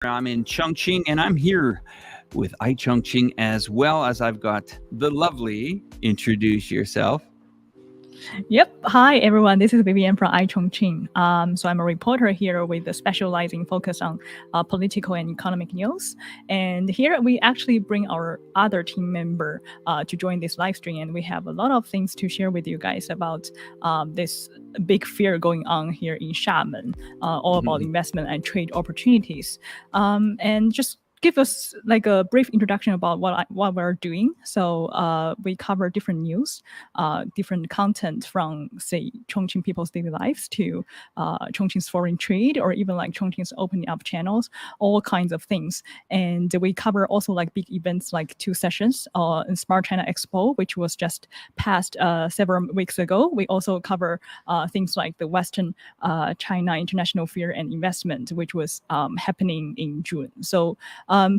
I'm in Chongqing, and I'm here with Chongqing as well as I've got the lovely. Introduce yourself. Yep. Hi, everyone. This is Vivian from Chongqing. So I'm a reporter here with a specializing focus on political and economic news. And here we actually bring our other team member to join this live stream. And we have a lot of things to share with you guys about this big fair going on here in Xiamen, all about investment and trade opportunities. And just give us like a brief introduction about what we're doing. So we cover different news, different content from say Chongqing people's daily lives to Chongqing's foreign trade, or even like Chongqing's opening up channels, all kinds of things. And we cover also like big events like 2 sessions in Smart China Expo, which was just passed several weeks ago. We also cover things like the Western China International Fair and Investment, which was happening in June. So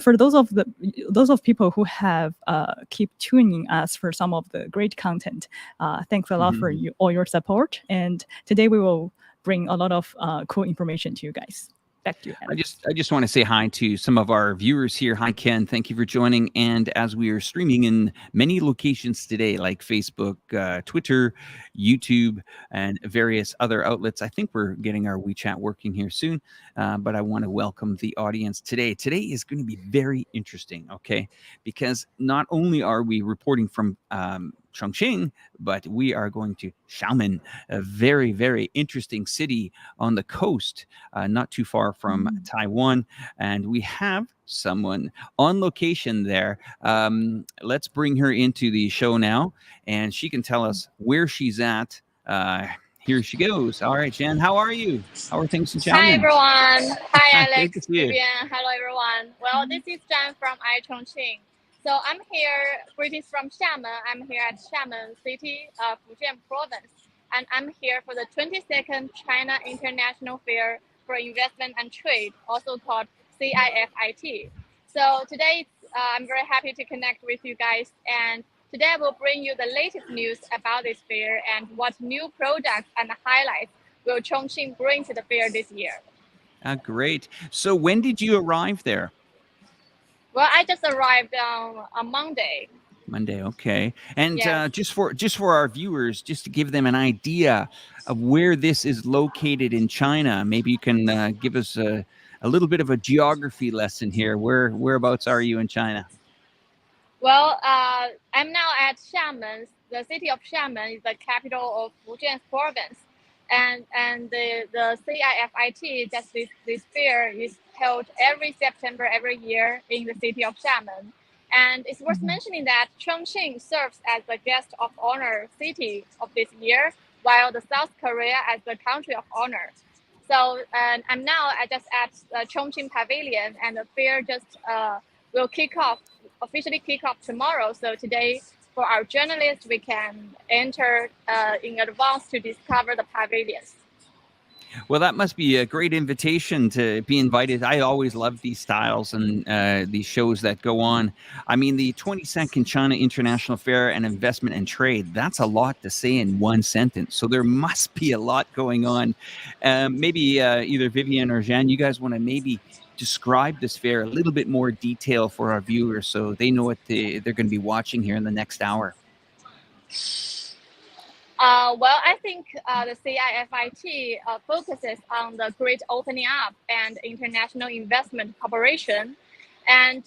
for those of people who have keep tuning us for some of the great content, thanks a lot for all your support. And today we will bring a lot of cool information to you guys. Back to you, Alex. I just want to say hi to some of our viewers here. Hi, Ken. Thank you for joining. And as we are streaming in many locations today, like Facebook, Twitter, YouTube, and various other outlets, I think we're getting our WeChat working here soon. But I want to welcome the audience today. Today is going to be very interesting, okay? Because not only are we reporting from Chongqing, but we are going to Xiamen, a very, very interesting city on the coast, not too far from Taiwan. And we have someone on location there. Let's bring her into the show now, and she can tell us where she's at. Here she goes. All right, Jan, how are you? How are things in Xiamen? Hi, everyone. Hi, Great to Alex, see you. Vivian. Hello, everyone. Well, this is Jan from Chongqing. So I'm here, greetings from Xiamen. I'm here at Xiamen City, Fujian Province. And I'm here for the 22nd China International Fair for Investment and Trade, also called CIFIT. So today, I'm very happy to connect with you guys. And today I will bring you the latest news about this fair and what new products and highlights will Chongqing bring to the fair this year. Great. So when did you arrive there? Well, I just arrived on Monday. Monday, okay. And Yes. just for our viewers, just to give them an idea of where this is located in China, maybe you can give us a little bit of a geography lesson here. Whereabouts are you in China? Well, I'm now at Xiamen. The city of Xiamen is the capital of Fujian Province. And the CIFIT, just this fair, is held every September every year in the city of Xiamen. And it's worth mentioning that Chongqing serves as the guest of honor city of this year, while the South Korea as the country of honor. So I'm now just at Chongqing Pavilion, and the fair just will officially kick off tomorrow. So today, for our journalists, we can enter in advance to discover the pavilions. Well, that must be a great invitation to be invited. I always love these styles and these shows that go on. I mean, the 22nd China International Fair and Investment and Trade, that's a lot to say in one sentence. So there must be a lot going on. Maybe either Vivian or Jean, you guys want to maybe describe this fair a little bit more detail for our viewers so they know what they're going to be watching here in the next hour. Well, I think the CIFIT focuses on the great opening up and international investment cooperation. And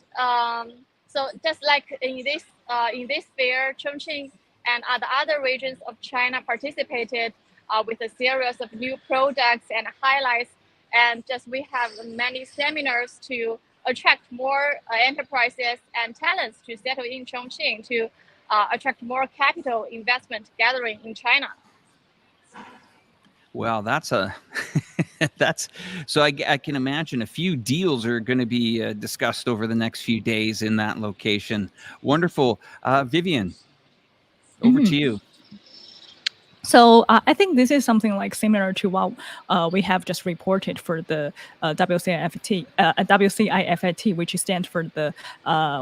so just like in this fair, Chongqing and the other regions of China participated with a series of new products and highlights. And just we have many seminars to attract more enterprises and talents to settle in Chongqing to attract more capital investment gathering in China. Well, that's so I can imagine a few deals are going to be discussed over the next few days in that location. Wonderful. Vivian, over to you. So I think this is something like similar to what we have just reported for the WCIFIT, which stands for the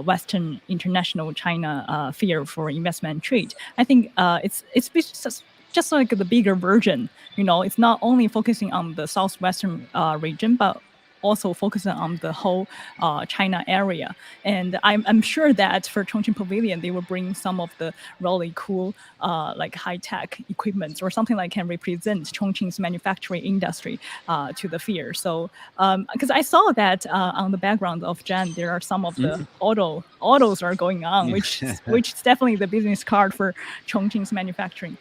Western International China Fair for Investment and Trade. I think it's just like the bigger version. You know, it's not only focusing on the southwestern region, but also focusing on the whole China area. And I'm sure that for Chongqing Pavilion, they will bring some of the really cool like high-tech equipment or something like can represent Chongqing's manufacturing industry to the fair. So because I saw that on the background of Jan, there are some of the autos are going on, which is definitely the business card for Chongqing's manufacturing.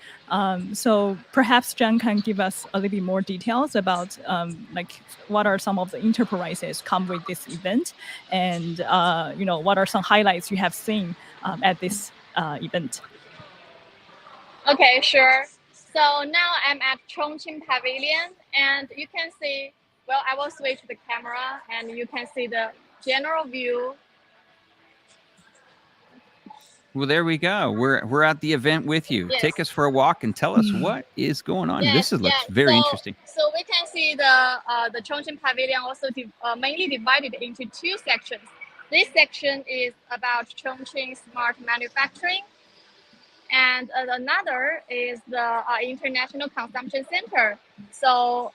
So perhaps Jan can give us a little bit more details about like what are some of the enterprises come with this event, and what are some highlights you have seen at this event. Okay, sure. So now I'm at Chongqing Pavilion, and you can see, well, I will switch the camera, and you can see the general view. Well, there we go. We're at the event with you. Yes. Take us for a walk and tell us what is going on. Yes, This looks very interesting. So we can see the Chongqing Pavilion also mainly divided into two sections. This section is about Chongqing smart manufacturing, and another is the International Consumption Center. So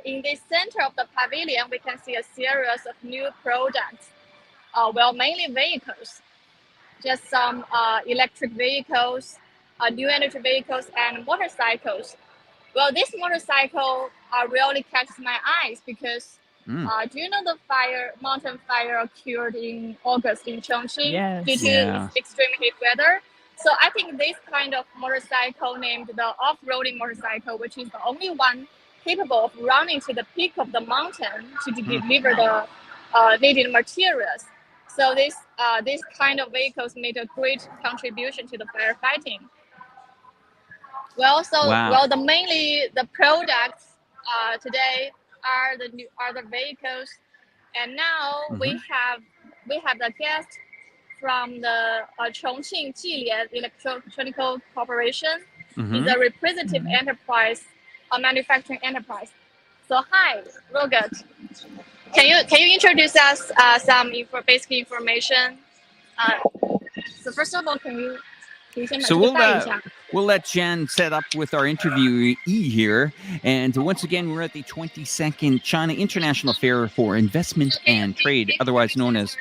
in this center of the pavilion, we can see a series of new products, well, mainly vehicles, just some electric vehicles, new energy vehicles, and motorcycles. Well, this motorcycle really catches my eyes because do you know the mountain fire occurred in August in Chongqing due to extreme heat weather? So I think this kind of motorcycle, named the off-roading motorcycle, which is the only one capable of running to the peak of the mountain to deliver the needed materials. So this kind of vehicles made a great contribution to the firefighting. Well, mainly the products today are the vehicles, and now we have the guest from the Chongqing Jilian Electronic Corporation. It's a representative enterprise, a manufacturing enterprise. So hi, real good. Can you introduce us some basic information? So first of all, can you we'll let Jan set up with our interviewee here. And once again, we're at the 22nd China International Fair for Investment and Trade, otherwise known as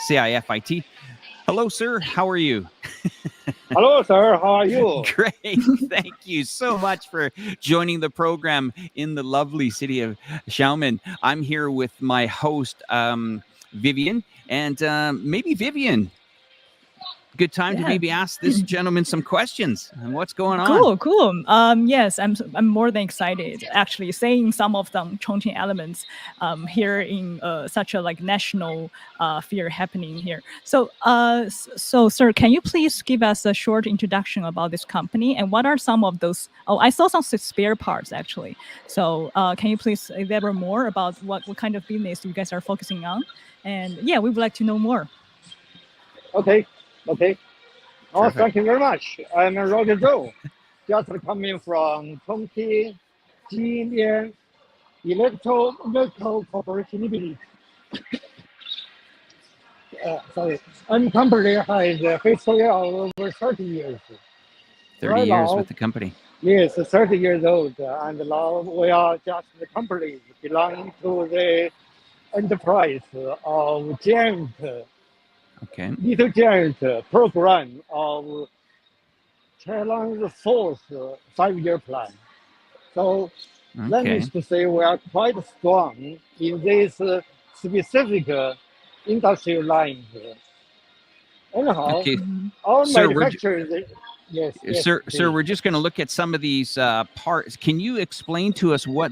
CIFIT. Hello, sir. How are you? Hello, sir. How are you? Great. Thank you so much for joining the program in the lovely city of Xiamen. I'm here with my host, Vivian. And maybe Vivian, good time to maybe ask this gentleman some questions and what's going on. Cool. Yes, I'm more than excited. Actually, seeing some of them Chongqing elements here in such a like national fair happening here. So, sir, can you please give us a short introduction about this company and what are some of those? Oh, I saw some spare parts actually. So, can you please elaborate more about what kind of business you guys are focusing on? And yeah, we would like to know more. Okay. Oh, thank you very much. I'm Roger Zhou, just coming from Chongqing Jilian Electronic Corporation Limited. Sorry, and company has a history of over 30 years. 30 years with the company. Yes, 30 years old, and now we are just the company belonging to the enterprise of Giant. Little Giant program of China's fourth 5-year plan. So that means to say we are quite strong in this specific industrial lines. Anyhow, all manufacturers. Yes, sir, we're just going to look at some of these parts. Can you explain to us what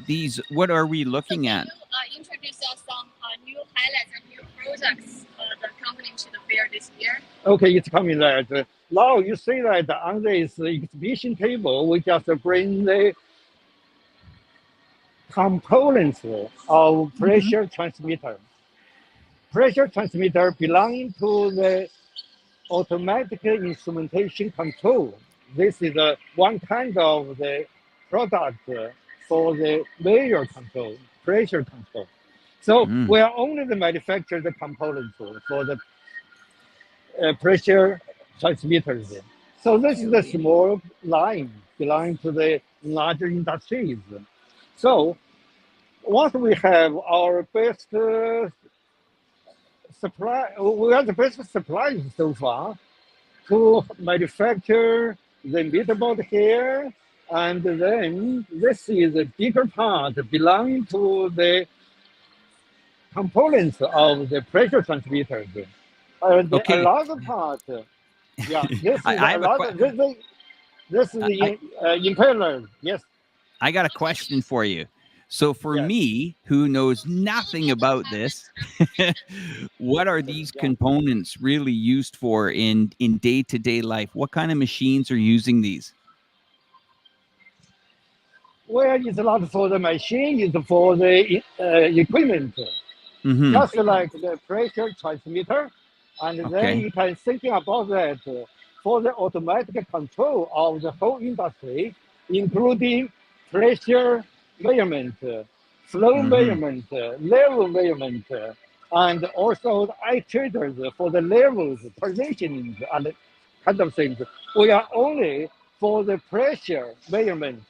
are we looking at? Can you introduce us some new highlights and new projects that coming to the fair this year? Okay, it's coming that. Now you see that on this exhibition table, we just bring the components of pressure transmitter. Pressure transmitter belonging to the automatic instrumentation control. This is one kind of the product for the layer control, pressure control. So we are only the manufacturer the components for the pressure transmitters. So this is a small line belonging to the larger industries. So once we have our best supply, we are the best suppliers so far to manufacture the metalboard here, and then this is a bigger part belonging to the components of the pressure transmitters. And the Okay. another part, yeah, this is I have another. This is the impeller. Yes. I got a question for you. So for Yes. me, who knows nothing about this, what are these components really used for in day-to-day life? What kind of machines are using these? Well, it's not for the machine, it's for the equipment. Mhm. Just like the pressure transmitter. And then Okay. you can thinking about that for the automatic control of the whole industry, including pressure measurement, flow Mhm. measurement, level measurement, and also the actuators for the levels, positioning, and kind of things. We are only for the pressure measurement.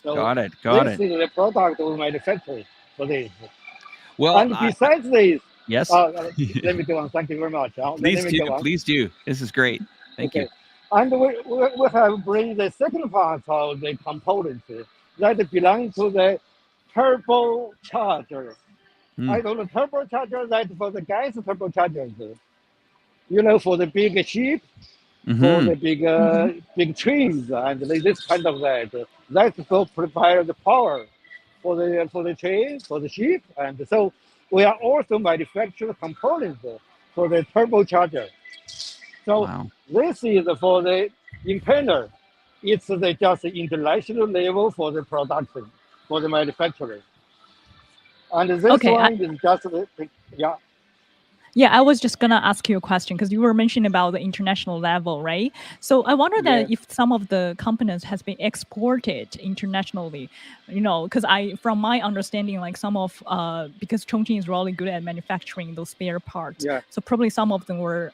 So Got it. this is the product we manufacture for this. Well, And besides this, yes. let me go on. Thank you very much. Please Let me do. go on. Please do. This is great. Thank you. And we have bring the second part of the components that belong to the turbocharger. I don't know, turbocharger, that for the gas turbochargers. You know, for the big ship, for the big trains, and this kind of that. That's to prepare the power for the train, for the ship, and so we are also manufacture components for the turbocharger. So Wow. this is for the impeller. It's the just international level for the production, for the manufacturing. And this one is just yeah. Yeah, I was just gonna ask you a question because you were mentioning about the international level, right? So I wonder that if some of the components has been exported internationally, you know, because from my understanding, like some of because Chongqing is really good at manufacturing those spare parts, so probably some of them were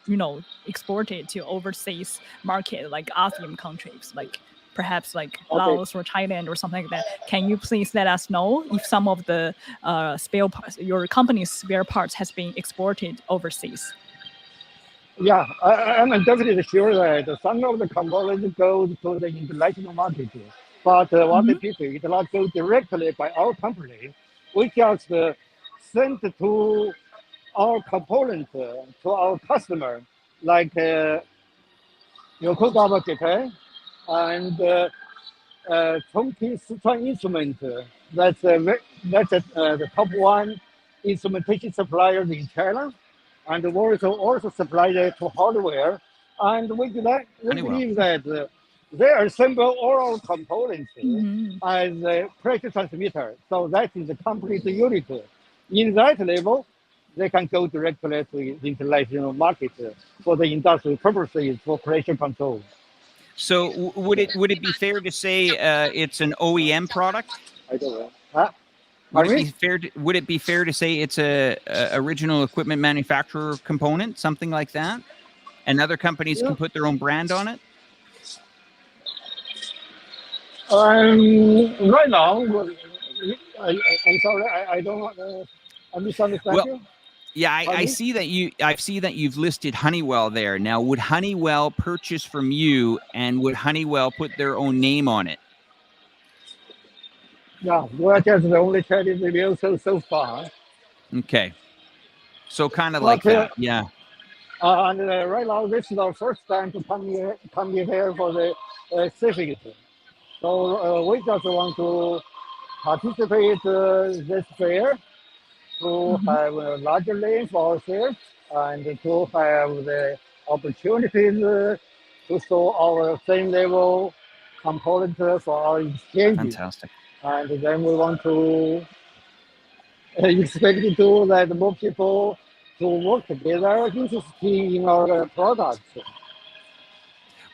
you know, exported to overseas market like ASEAN countries, like perhaps like Laos or Thailand or something like that. Can you please let us know if some of the spare parts, your company's spare parts has been exported overseas? Yeah, I'm definitely sure that some of the components go to the international market, but what the people, it not go directly by our company. We just send to our component to our customer, like Yokogawa Japan and Chongqing Sichuan Instrument. That's the top one instrumentation supplier in China, and we also supply that to hardware. And we believe that they assemble all our components as a pressure transmitter. So that is a complete unit. In that level, they can go directly to the international market for the industrial purposes for pressure control. So would it be fair to say it's an OEM product? I don't know. Huh? Would it be fair to say it's a original equipment manufacturer component, something like that, and other companies can put their own brand on it? Right now, I'm sorry, I don't. I misunderstand you. Yeah, I see that you've listed Honeywell there. Now, would Honeywell purchase from you, and would Honeywell put their own name on it? Yeah, well, that's the only Chinese review so far. Okay, so kind of like that, yeah. And right now, this is our first time to come here for the civic. So we just want to participate this fair to have a larger lane for ourselves and to have the opportunities to show our same level components for our exchange. Fantastic. And then we want to expect to that more people to work together in our products.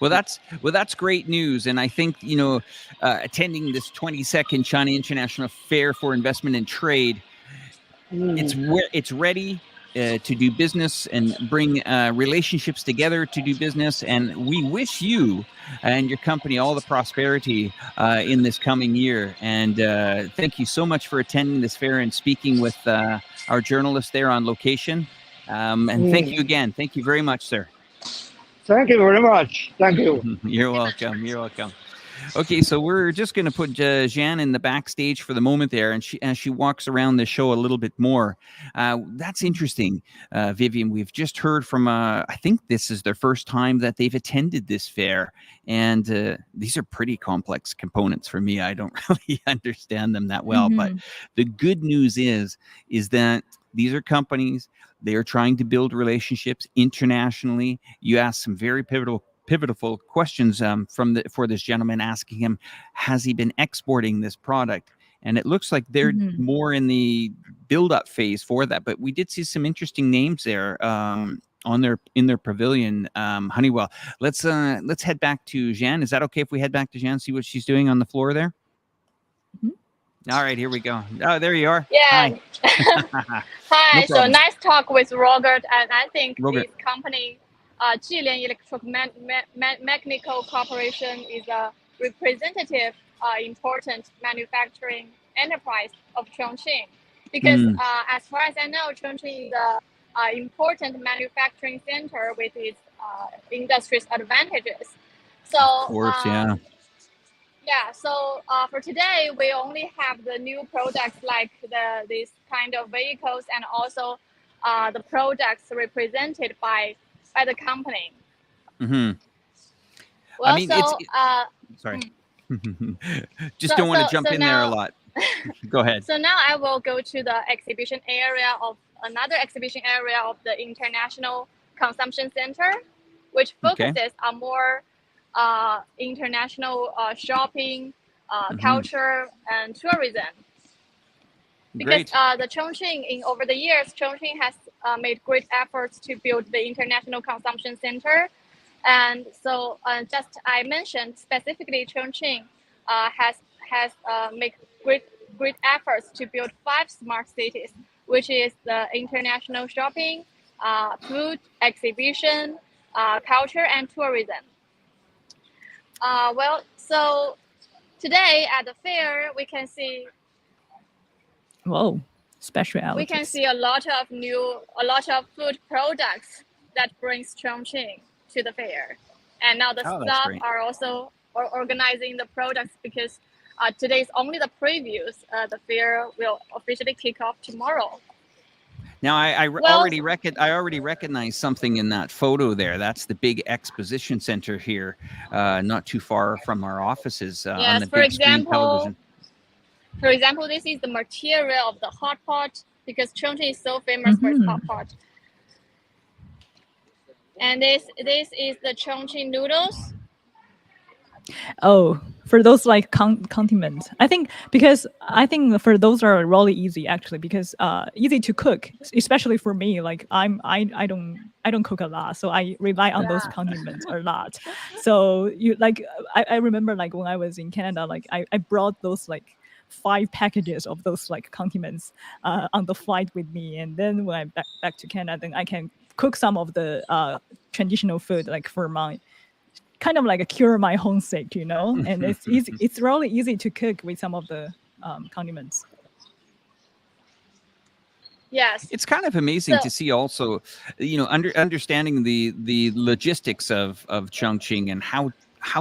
Well, that's great news, and I think attending this 22nd China International Fair for Investment and Trade, it's ready. to do business and bring relationships together to do business. And we wish you and your company all the prosperity in this coming year. And thank you so much for attending this fair and speaking with our journalist there on location. And thank you again. Thank you very much, sir. Thank you very much. Thank you. You're welcome. You're welcome. Okay, so we're just going to put Xian in the backstage for the moment there, and as she walks around the show a little bit more. That's interesting, Vivian. We've just heard from, I think this is their first time that they've attended this fair, and these are pretty complex components for me. I don't really understand them that well, but the good news is that these are companies. They are trying to build relationships internationally. You asked some very pivotal questions for this gentleman, asking him, has he been exporting this product? And it looks like they're more in the build-up phase for that. But we did see some interesting names there in their pavilion. Honeywell. Let's head back to Xian. Is that okay if we head back to Xian, see what she's doing on the floor there? All right, here we go. Oh, there you are. Yeah. Hi. Hi. No So problem. nice talk with Robert, and I think Robert. this company, Jilian Electromechanical Corporation, is a representative, important manufacturing enterprise of Chongqing. Because as far as I know, Chongqing is a important manufacturing center with its industry's advantages. So, Of course, yeah. Yeah, so for today, we only have the new products like these kind of vehicles, and also the products represented by the company. Mm-hmm. Well, I mean, so sorry. Just don't want to jump in there a lot. Go ahead. So now I will go to the another exhibition area of the International Consumption Center, which focuses on more international shopping, culture, and tourism. Because the Chongqing, over the years, Chongqing has made great efforts to build the International Consumption Center. And so just I mentioned specifically Chongqing has made great efforts to build 5 smart cities, which is the international shopping, food, exhibition, culture, and tourism. Well, so today at the fair, we can see. Whoa, specialities. We can see a lot of food products that brings Chongqing to the fair, and now the staff are also organizing the products, because today is only the previews. The fair will officially kick off tomorrow. Now, I already recognize something in that photo there. That's the big exposition center here, not too far from our offices on the big screen television. For example, this is the material of the hot pot, because Chongqing is so famous for its hot pot. And this is the Chongqing noodles. Oh, for those like condiments, I think for those are really easy actually, because easy to cook, especially for me. Like I don't cook a lot, so I rely on those condiments a lot. So I remember like when I was in Canada, like I brought those like 5 packages of those like condiments on the flight with me, and then when I'm back to Canada, then I can cook some of the traditional food, like for my kind of like a cure my homesick, and it's easy. It's really easy to cook with some of the condiments. Yes, it's kind of amazing to see also, understanding the logistics of Chongqing and how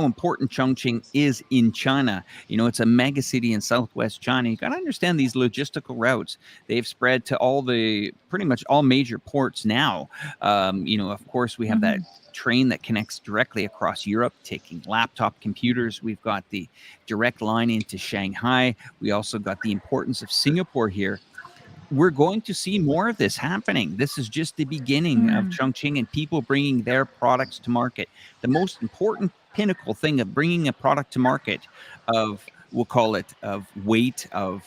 important Chongqing is in China. It's a mega city in southwest China. You got to understand these logistical routes. They've spread to pretty much all major ports now. Of course, we have that train that connects directly across Europe, taking laptop computers. We've got the direct line into Shanghai. We also got the importance of Singapore here. We're going to see more of this happening. This is just the beginning of Chongqing and people bringing their products to market. The most important pinnacle thing of bringing a product to market we'll call it of weight, of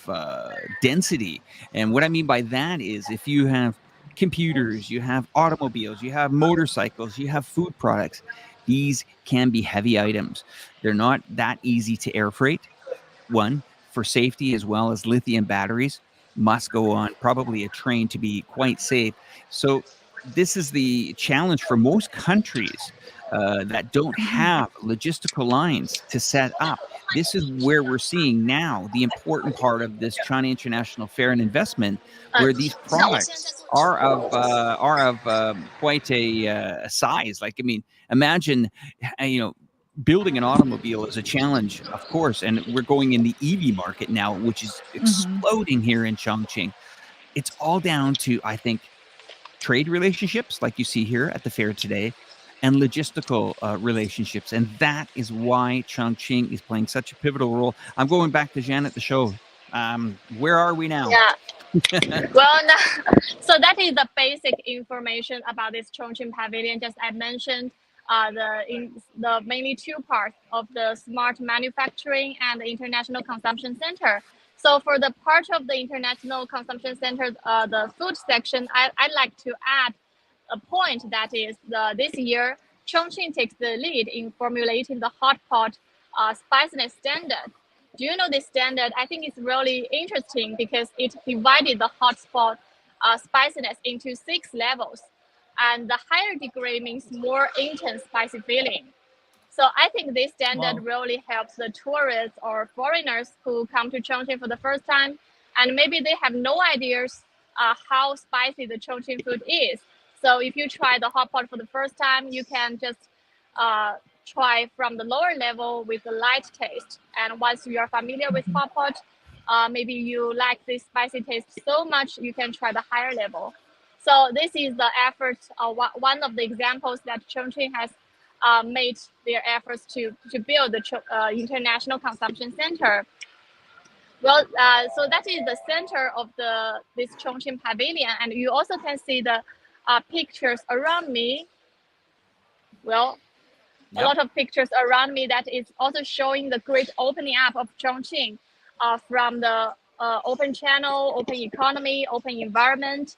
density. And what I mean by that is if you have computers, you have automobiles, you have motorcycles, you have food products, these can be heavy items. They're not that easy to air freight. One, for safety, as well as lithium batteries. must go on probably a train to be quite safe. So this is the challenge for most countries that don't have logistical lines to set up. This is where we're seeing now the important part of this China International Fair and Investment, where these products are of quite a size. Like, I mean, imagine, building an automobile is a challenge, of course, and we're going in the EV market now, which is exploding here in Chongqing. It's all down to, I think, trade relationships, like you see here at the fair today, and logistical relationships. And that is why Chongqing is playing such a pivotal role. I'm going back to Jan at the show. Where are we now? Yeah. Well, so that is the basic information about this Chongqing Pavilion. Just I mentioned the mainly two parts of the smart manufacturing and the international consumption center. So for the part of the international consumption center, the food section, I'd like to add a point that is this year, Chongqing takes the lead in formulating the hot pot spiciness standard. Do you know this standard? I think it's really interesting because it divided the hotspot spiciness into 6 levels. And the higher degree means more intense spicy feeling. So I think this standard really helps the tourists or foreigners who come to Chongqing for the first time, and maybe they have no ideas how spicy the Chongqing food is. So if you try the hot pot for the first time, you can just try from the lower level with the light taste. And once you are familiar with hot pot, maybe you like this spicy taste so much, you can try the higher level. So this is the effort, one of the examples that Chongqing has made their efforts to build the international consumption center. Well, so that is the center of this Chongqing Pavilion, and you also can see the pictures around me. Well, a lot of pictures around me that is also showing the great opening up of Chongqing from the open channel, open economy, open environment,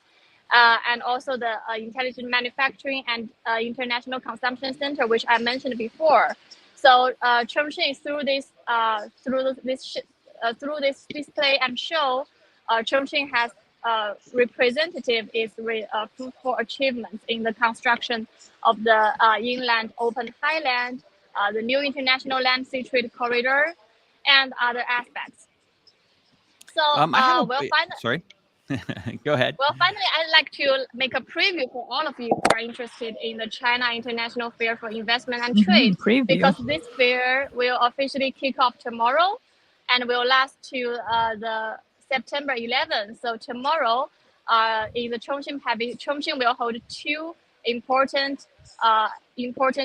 and also the intelligent manufacturing and international consumption center, which I mentioned before. So Chongqing through this display and show, Chongqing has representative is fruitful achievements in the construction of the inland open highland, the new international land sea trade corridor, and other aspects. So sorry. Go ahead. Well, finally, I'd like to make a preview for all of you who are interested in the China International Fair for Investment and Trade, because this fair will officially kick off tomorrow and will last to the September 11th. So tomorrow, in the Chongqing Pavilion, Chongqing will hold 2 important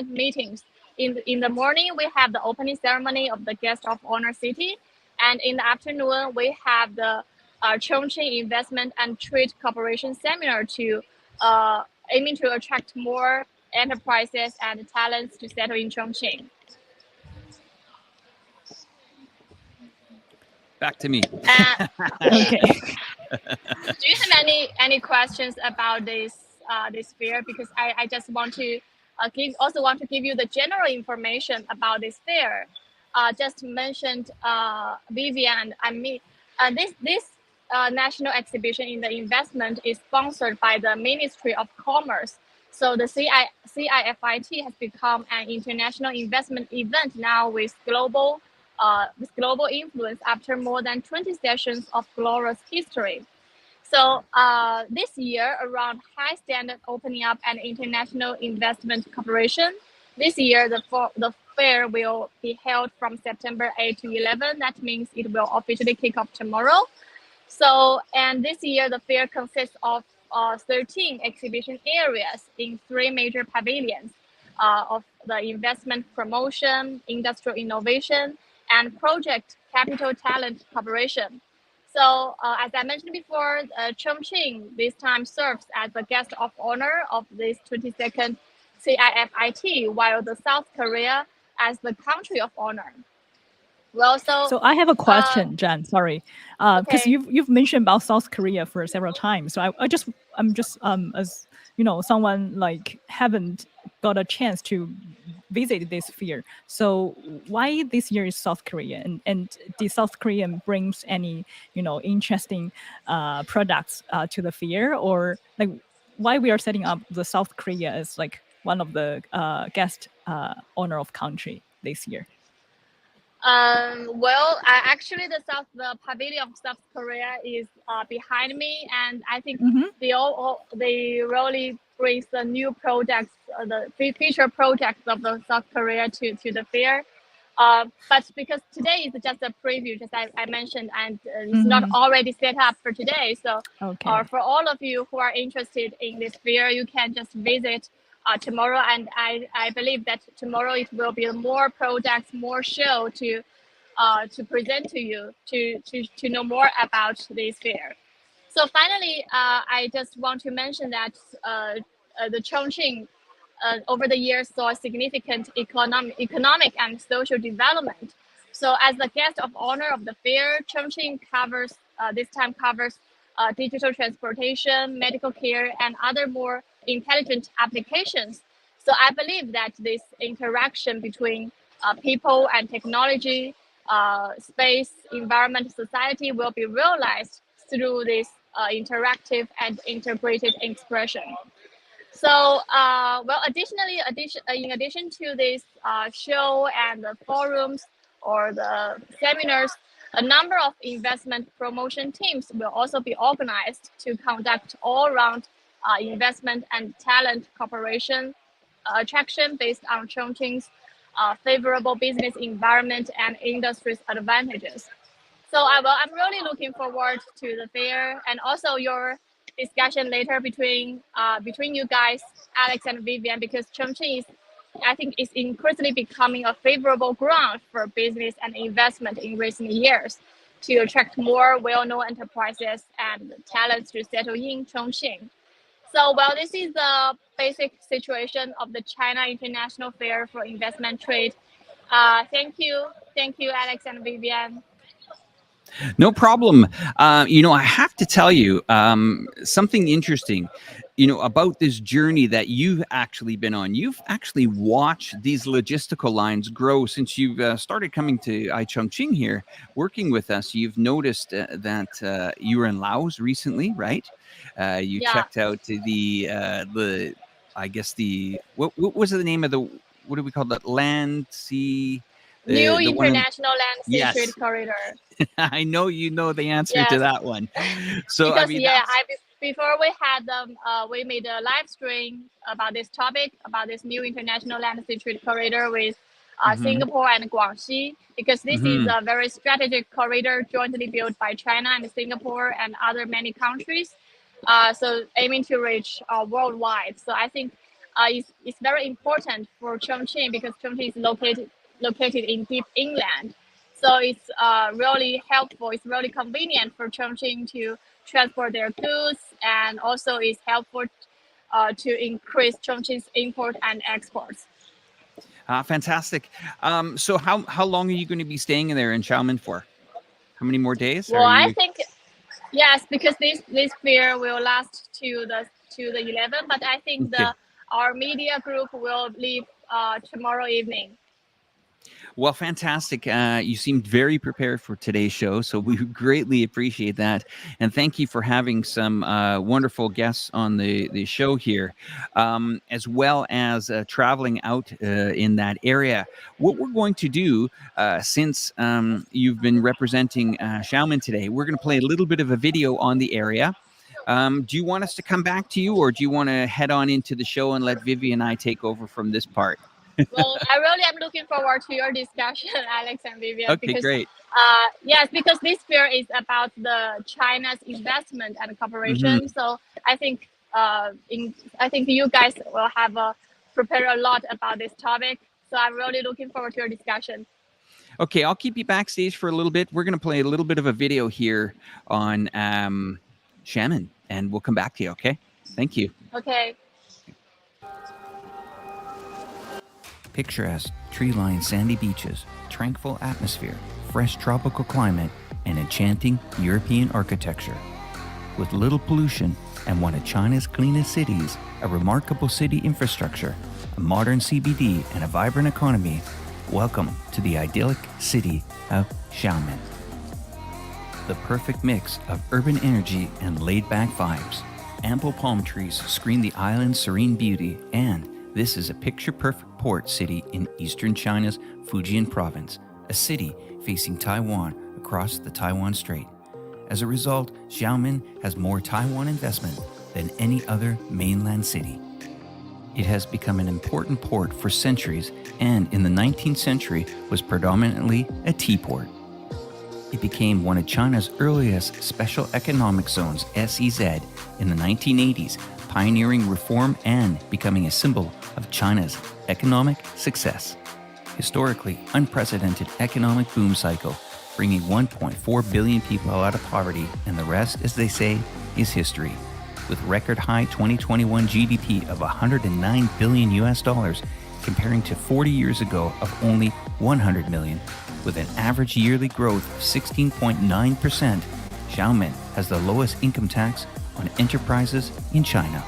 meetings. In the morning, we have the opening ceremony of the Guest of Honor City, and in the afternoon, we have the Chongqing Investment and Trade Corporation Seminar to aiming to attract more enterprises and talents to settle in Chongqing. Back to me. Okay. Do you have any questions about this fair? Because I just want to give you the general information about this fair. Just mentioned Vivian and me. This national exhibition in the investment is sponsored by the Ministry of Commerce. So the CIFIT has become an international investment event now with global influence after more than 20 sessions of glorious history. So this year, around high standard opening up an international investment cooperation. This year, the fair will be held from September 8 to 11. That means it will officially kick off tomorrow. So, and this year, the fair consists of 13 exhibition areas in 3 major pavilions of the investment promotion, industrial innovation, and project capital talent cooperation. So, as I mentioned before, Chongqing this time serves as the guest of honor of this 22nd CIFIT, while the South Korea as the country of honor. Well, so I have a question, Jan. Sorry, because you've mentioned about South Korea for several times. So I'm just as you know, someone like haven't got a chance to visit this fair. So why this year is South Korea, and the South Korean brings any interesting products to the fair, or like why we are setting up the South Korea as like one of the guest honor of country this year? Well, actually, the pavilion of South Korea is behind me, and I think they really brings the new projects, the future projects of the South Korea to the fair. But because today is just a preview, just I mentioned, and it's not already set up for today. So for all of you who are interested in this fair, you can just visit tomorrow, and I believe that tomorrow it will be more products, more show to present to you to know more about this fair. So finally, I just want to mention that the Chongqing over the years saw significant economic and social development. So as the guest of honor of the fair, Chongqing this time covers digital transportation, medical care, and other more intelligent applications. So I believe that this interaction between people and technology, space, environment, society will be realized through this interactive and integrated expression. So, in addition to this show and the forums or the seminars, a number of investment promotion teams will also be organized to conduct all-round investment and talent cooperation attraction based on Chongqing's favorable business environment and industry's advantages. So I'm really looking forward to the fair and also your discussion later between you guys, Alex and Vivian, because Chongqing I think is increasingly becoming a favorable ground for business and investment in recent years to attract more well-known enterprises and talents to settle in Chongqing. So, this is the basic situation of the China International Fair for Investment Trade. Thank you, Alex and Vivian. No problem. I have to tell you something interesting, about this journey that you've actually been on. You've actually watched these logistical lines grow since you've started coming to Chongqing here, working with us. You've noticed that you were in Laos recently, right? You checked out the I guess what was the name of what do we call that? Land, sea. New International Land Sea Trade Corridor. I know you know the answer to that one. So because, before we had we made a live stream about this topic, about this new International Land Sea Trade Corridor with Singapore and Guangxi, because this is a very strategic corridor jointly built by China and Singapore and other many countries. So aiming to reach worldwide. So I think it's very important for Chongqing because Chongqing is located in deep inland. So it's really helpful. It's really convenient for Chongqing to transport their goods, and also it's helpful to increase Chongqing's import and exports. Fantastic. So how long are you going to be staying in there in Xiamen for? How many more days? Well, I think yes, because this fair will last to the 11th, but I think our media group will leave tomorrow evening. Well, fantastic. You seemed very prepared for today's show, so we greatly appreciate that. And thank you for having some wonderful guests on the show here, as well as traveling out in that area. What we're going to do, since you've been representing Xiamen today, we're going to play a little bit of a video on the area. Do you want us to come back to you, or do you want to head on into the show and let Vivi and I take over from this part? Well, I really am looking forward to your discussion, Alex and Vivian. Okay, because, great. Yes, because this fair is about the China's investment and cooperation. So I think you guys will have prepared a lot about this topic. So I'm really looking forward to your discussion. Okay, I'll keep you backstage for a little bit. We're going to play a little bit of a video here on Xiamen, and we'll come back to you. Okay, thank you. Okay. Picturesque, tree-lined sandy beaches, tranquil atmosphere, fresh tropical climate, and enchanting European architecture. With little pollution and one of China's cleanest cities, a remarkable city infrastructure, a modern CBD, and a vibrant economy, welcome to the idyllic city of Xiamen. The perfect mix of urban energy and laid-back vibes. Ample palm trees screen the island's serene beauty, and this is a picture-perfect port city in eastern China's Fujian province, a city facing Taiwan across the Taiwan Strait. As a result, Xiamen has more Taiwan investment than any other mainland city. It has become an important port for centuries, and in the 19th century was predominantly a tea port. It became one of China's earliest special economic zones, SEZ, in the 1980s, pioneering reform and becoming a symbol of China's economic success. Historically unprecedented economic boom cycle, bringing 1.4 billion people out of poverty, and the rest, as they say, is history. With record high 2021 GDP of $109 billion US dollars, comparing to 40 years ago of only 100 million. With an average yearly growth of 16.9%, Xiamen has the lowest income tax on enterprises in China.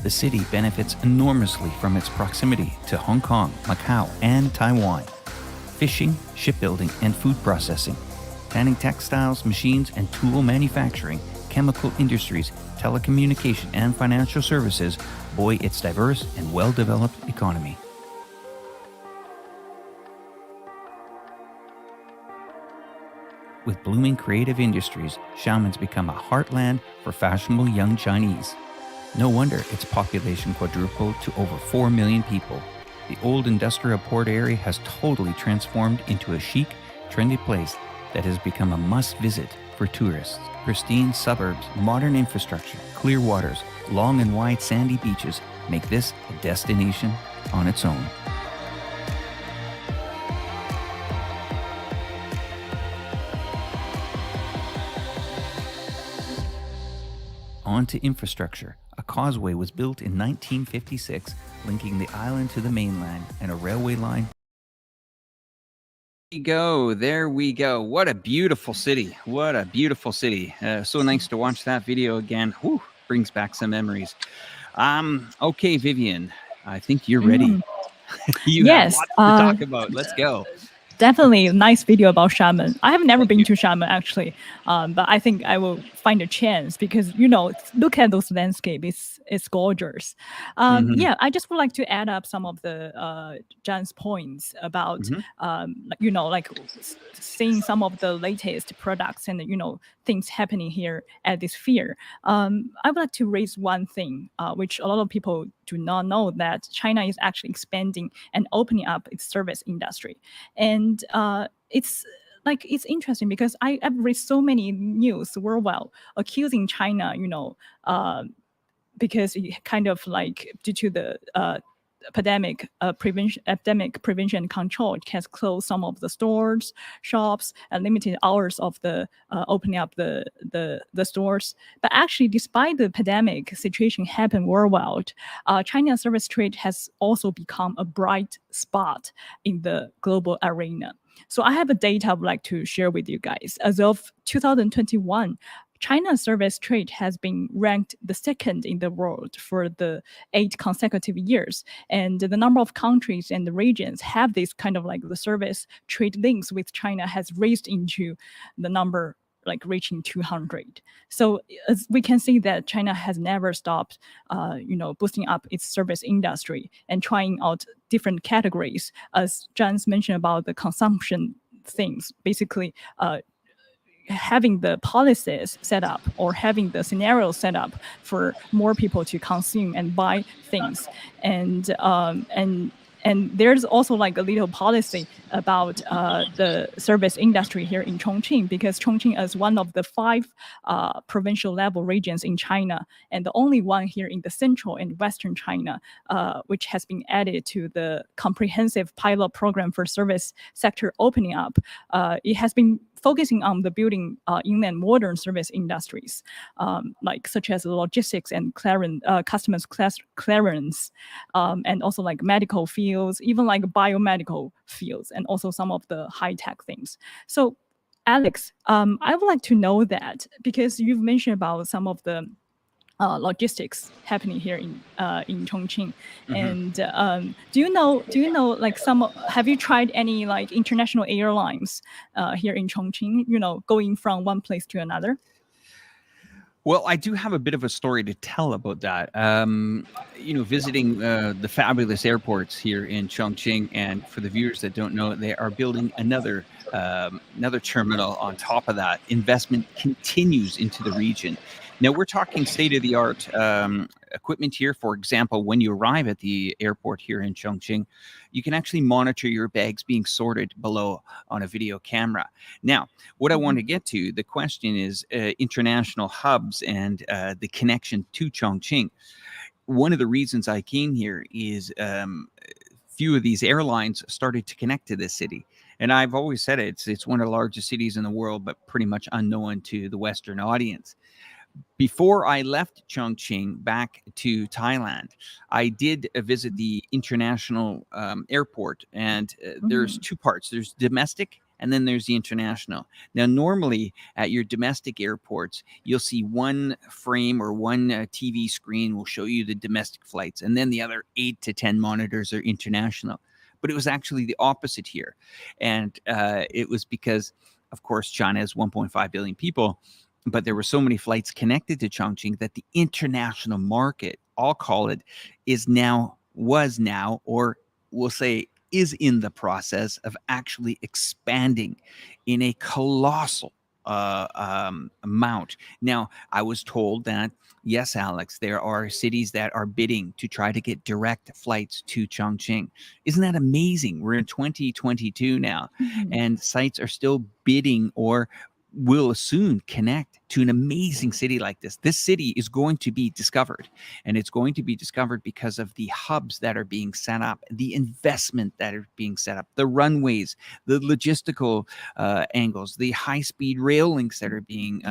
The city benefits enormously from its proximity to Hong Kong, Macau, and Taiwan. Fishing, shipbuilding, and food processing, tanning textiles, machines, and tool manufacturing, chemical industries, telecommunication, and financial services buoy its diverse and well-developed economy. With blooming creative industries, Xiamen's become a heartland for fashionable young Chinese. No wonder its population quadrupled to over 4 million people. The old industrial port area has totally transformed into a chic, trendy place that has become a must-visit for tourists. Pristine suburbs, modern infrastructure, clear waters, long and wide sandy beaches make this a destination on its own. On to infrastructure. A causeway was built in 1956, linking the island to the mainland, and a railway line. There we go. What a beautiful city. What a beautiful city. So nice to watch that video again. Whew, brings back some memories. Okay, Vivian, I think you're ready. You have lots to talk about. Let's go. Definitely a nice video about Xiamen. I have never been to Xiamen actually, but I think I will find a chance because, you know, look at those landscapes. It's gorgeous. Yeah, I just would like to add up some of the Jan's points about, you know, like seeing some of the latest products and, you know, things happening here at this fair. I would like to raise one thing, which a lot of people do not know, that China is actually expanding and opening up its service industry. And it's interesting because I've read so many news worldwide accusing China, you know, because it kind of like due to the epidemic prevention and control, it has closed some of the stores, shops, and limited hours of the opening up the stores. But actually, despite the pandemic situation happen worldwide, China's service trade has also become a bright spot in the global arena. So I have a data I would like to share with you guys. As of 2021, China's service trade has been ranked the second in the world for the 8 consecutive years. And the number of countries and the regions have this kind of like the service trade links with China has raised into the number like reaching 200. So as we can see that China has never stopped, you know, boosting up its service industry and trying out different categories. As Jan's mentioned about the consumption things, basically, having the policies set up or having the scenarios set up for more people to consume and buy things. And there's also like a little policy about the service industry here in Chongqing, because Chongqing is one of the 5 provincial level regions in China, and the only one here in the central and western China, which has been added to the comprehensive pilot program for service sector opening up. It has been focusing on the building inland modern service industries, like such as logistics and customs clearance, and also like medical fields, even like biomedical fields, and also some of the high-tech things. So Alex, I would like to know that, because you've mentioned about some of the logistics happening here in Chongqing. And do you know like have you tried any like international airlines here in Chongqing, going from one place to another? Well, I do have a bit of a story to tell about that. Visiting the fabulous airports here in Chongqing, and for the viewers that don't know, they are building another terminal on top of that. Investment continues into the region. Now we're talking state-of-the-art equipment here. For example, when you arrive at the airport here in Chongqing, you can actually monitor your bags being sorted below on a video camera. Now, what I want to get to, the question is international hubs and the connection to Chongqing. One of the reasons I came here is few of these airlines started to connect to this city. And I've always said it's one of the largest cities in the world, but pretty much unknown to the Western audience. Before I left Chongqing back to Thailand, I did visit the international airport, and there's two parts. There's domestic, and then there's the international. Now, normally at your domestic airports, you'll see one frame or one TV screen will show you the domestic flights, and then the other 8 to 10 monitors are international. But it was actually the opposite here. And it was because, of course, China has 1.5 billion people, but there were so many flights connected to Chongqing that the international market, I'll call it, was now, or we'll say is in the process of actually expanding in a colossal amount. Now, I was told that, yes, Alex, there are cities that are bidding to try to get direct flights to Chongqing. Isn't that amazing? We're in 2022 now, and sites are still bidding or will soon connect to an amazing city like this. This city is going to be discovered, and it's going to be discovered because of the hubs that are being set up, the investment that are being set up, the runways, the logistical angles, the high-speed rail links that are being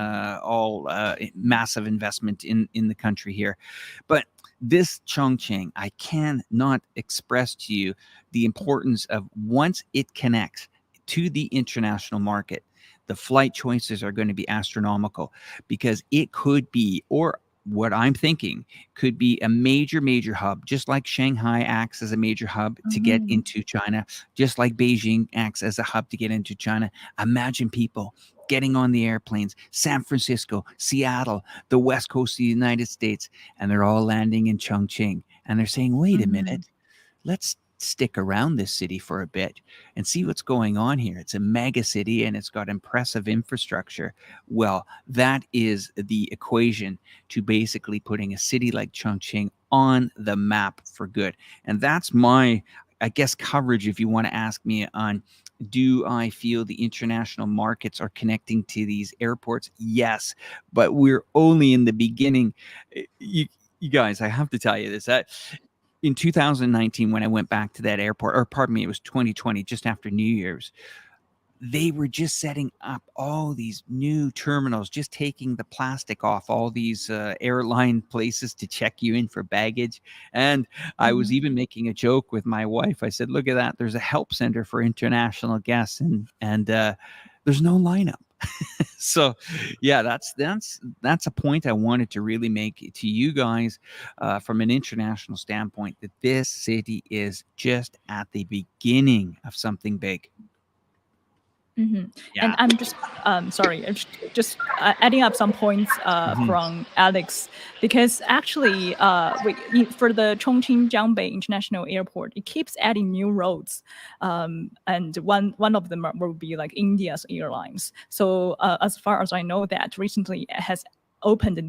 massive investment in the country here. But this Chongqing, I cannot express to you the importance of once it connects to the international market, the flight choices are going to be astronomical, because it could be, or what I'm thinking, could be a major hub, just like Shanghai acts as a major hub to get into China, just like Beijing acts as a hub to get into China. Imagine people getting on the airplanes, San Francisco, Seattle, the West Coast of the United States, and they're all landing in Chongqing. And they're saying, wait a minute, let's stick around this city for a bit and see what's going on here. It's a mega city and it's got impressive infrastructure. Well, that is the equation to basically putting a city like Chongqing on the map for good. And that's my, I guess, coverage, if you want to ask me, on do I feel the international markets are connecting to these airports? Yes, but we're only in the beginning. You guys, I have to tell you this. In 2019, when I went back to that airport, or pardon me, it was 2020, just after New Year's, they were just setting up all these new terminals, just taking the plastic off all these airline places to check you in for baggage. And I was even making a joke with my wife. I said, look at that. There's a help center for international guests, and there's no lineup. So yeah, that's a point I wanted to really make to you guys from an international standpoint, that this city is just at the beginning of something big. Yeah. And I'm just sorry, I'm just adding up some points from Alex, because actually for the Chongqing Jiangbei International Airport, it keeps adding new roads, and one of them will be like India's airlines. So as far as I know, that recently it has opened the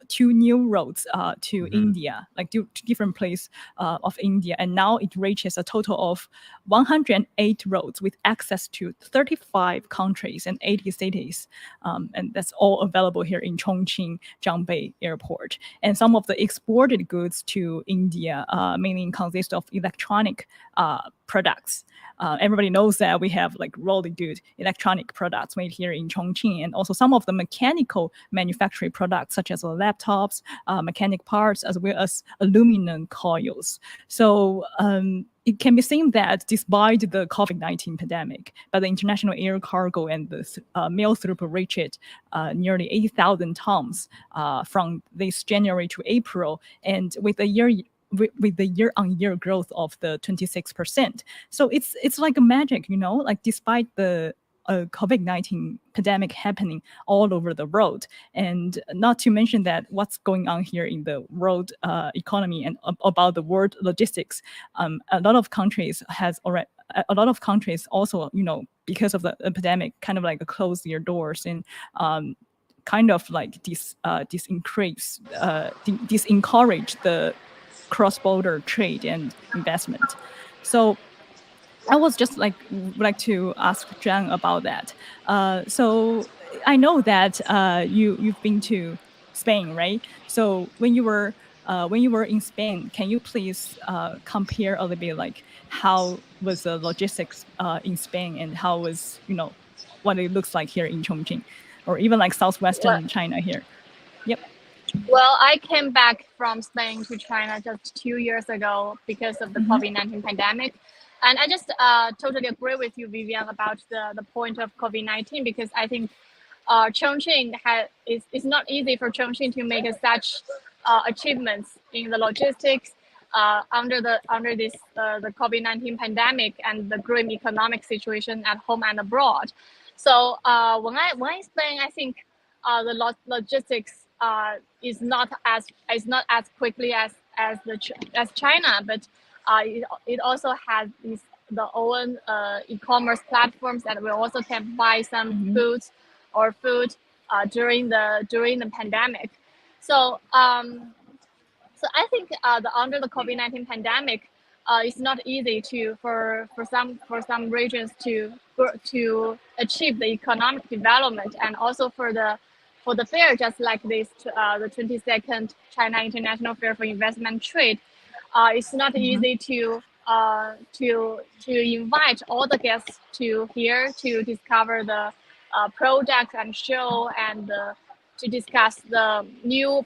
two new roads to India, like to different place of India, and now it reaches a total of 108 roads with access to 35 countries and 80 cities, and that's all available here in Chongqing Jiangbei Airport. And some of the exported goods to India mainly consist of electronic products. Everybody knows that we have like really good electronic products made here in Chongqing, and also some of the mechanical manufacturing products such as laptops, mechanic parts, as well as aluminum coils. So it can be seen that despite the COVID-19 pandemic, but the international air cargo and the mail throughput reached nearly 8,000 tons from this January to April, and with the year-on-year growth of the 26%. So it's like a magic, like despite the COVID-19 pandemic happening all over the world, and not to mention that what's going on here in the world economy and about the world logistics, a lot of countries also, because of the pandemic, kind of like close their doors and kind of like disencourage the cross-border trade and investment. So I was just would like to ask Zhang about that. So I know that you've been to Spain, right? So when you were in Spain, can you please compare a little bit, like how was the logistics in Spain, and how was what it looks like here in Chongqing, or even like southwestern China here? Yep. Well, I came back from Spain to China just 2 years ago because of the COVID-19 pandemic. And I just totally agree with you, Vivian, about the point of COVID-19, because I think Chongqing it's not easy for Chongqing to make such achievements in the logistics under the COVID-19 pandemic and the grim economic situation at home and abroad. So when I explain, I think the logistics is not as quickly as China, but it also has the own e-commerce platforms that we also can buy some food during the pandemic. So I think under the COVID-19 pandemic, it's not easy for some regions to achieve the economic development, and also for the fair, just like this, the 22nd China International Fair for Investment and Trade. It's not easy to invite all the guests to here to discover the products and show, and to discuss the new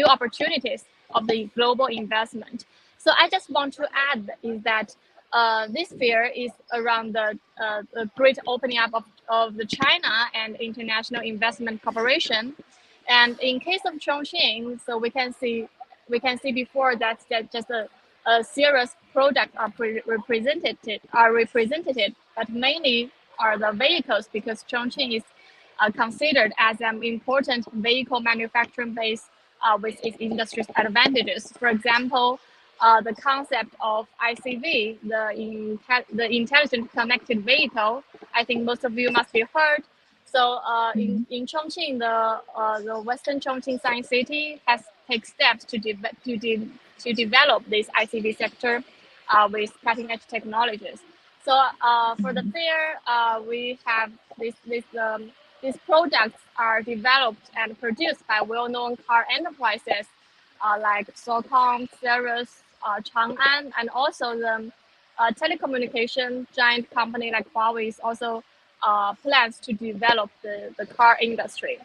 opportunities of the global investment. So I just want to add is that this fair is around the great opening up of the China and International Investment Corporation. And in case of Chongqing, so we can see before that just a serious product are represented, but mainly are the vehicles, because Chongqing is considered as an important vehicle manufacturing base with its industry's advantages. For example, the concept of ICV, the intelligent connected vehicle, I think most of you must be heard. So in Chongqing, the Western Chongqing Science City has taken steps to develop this ICV sector with cutting-edge technologies. So for the fair, we have these products are developed and produced by well-known car enterprises like Qualcomm, Cirrus, Chang'an, and also the telecommunication giant company like Huawei is also plans to develop the car industry.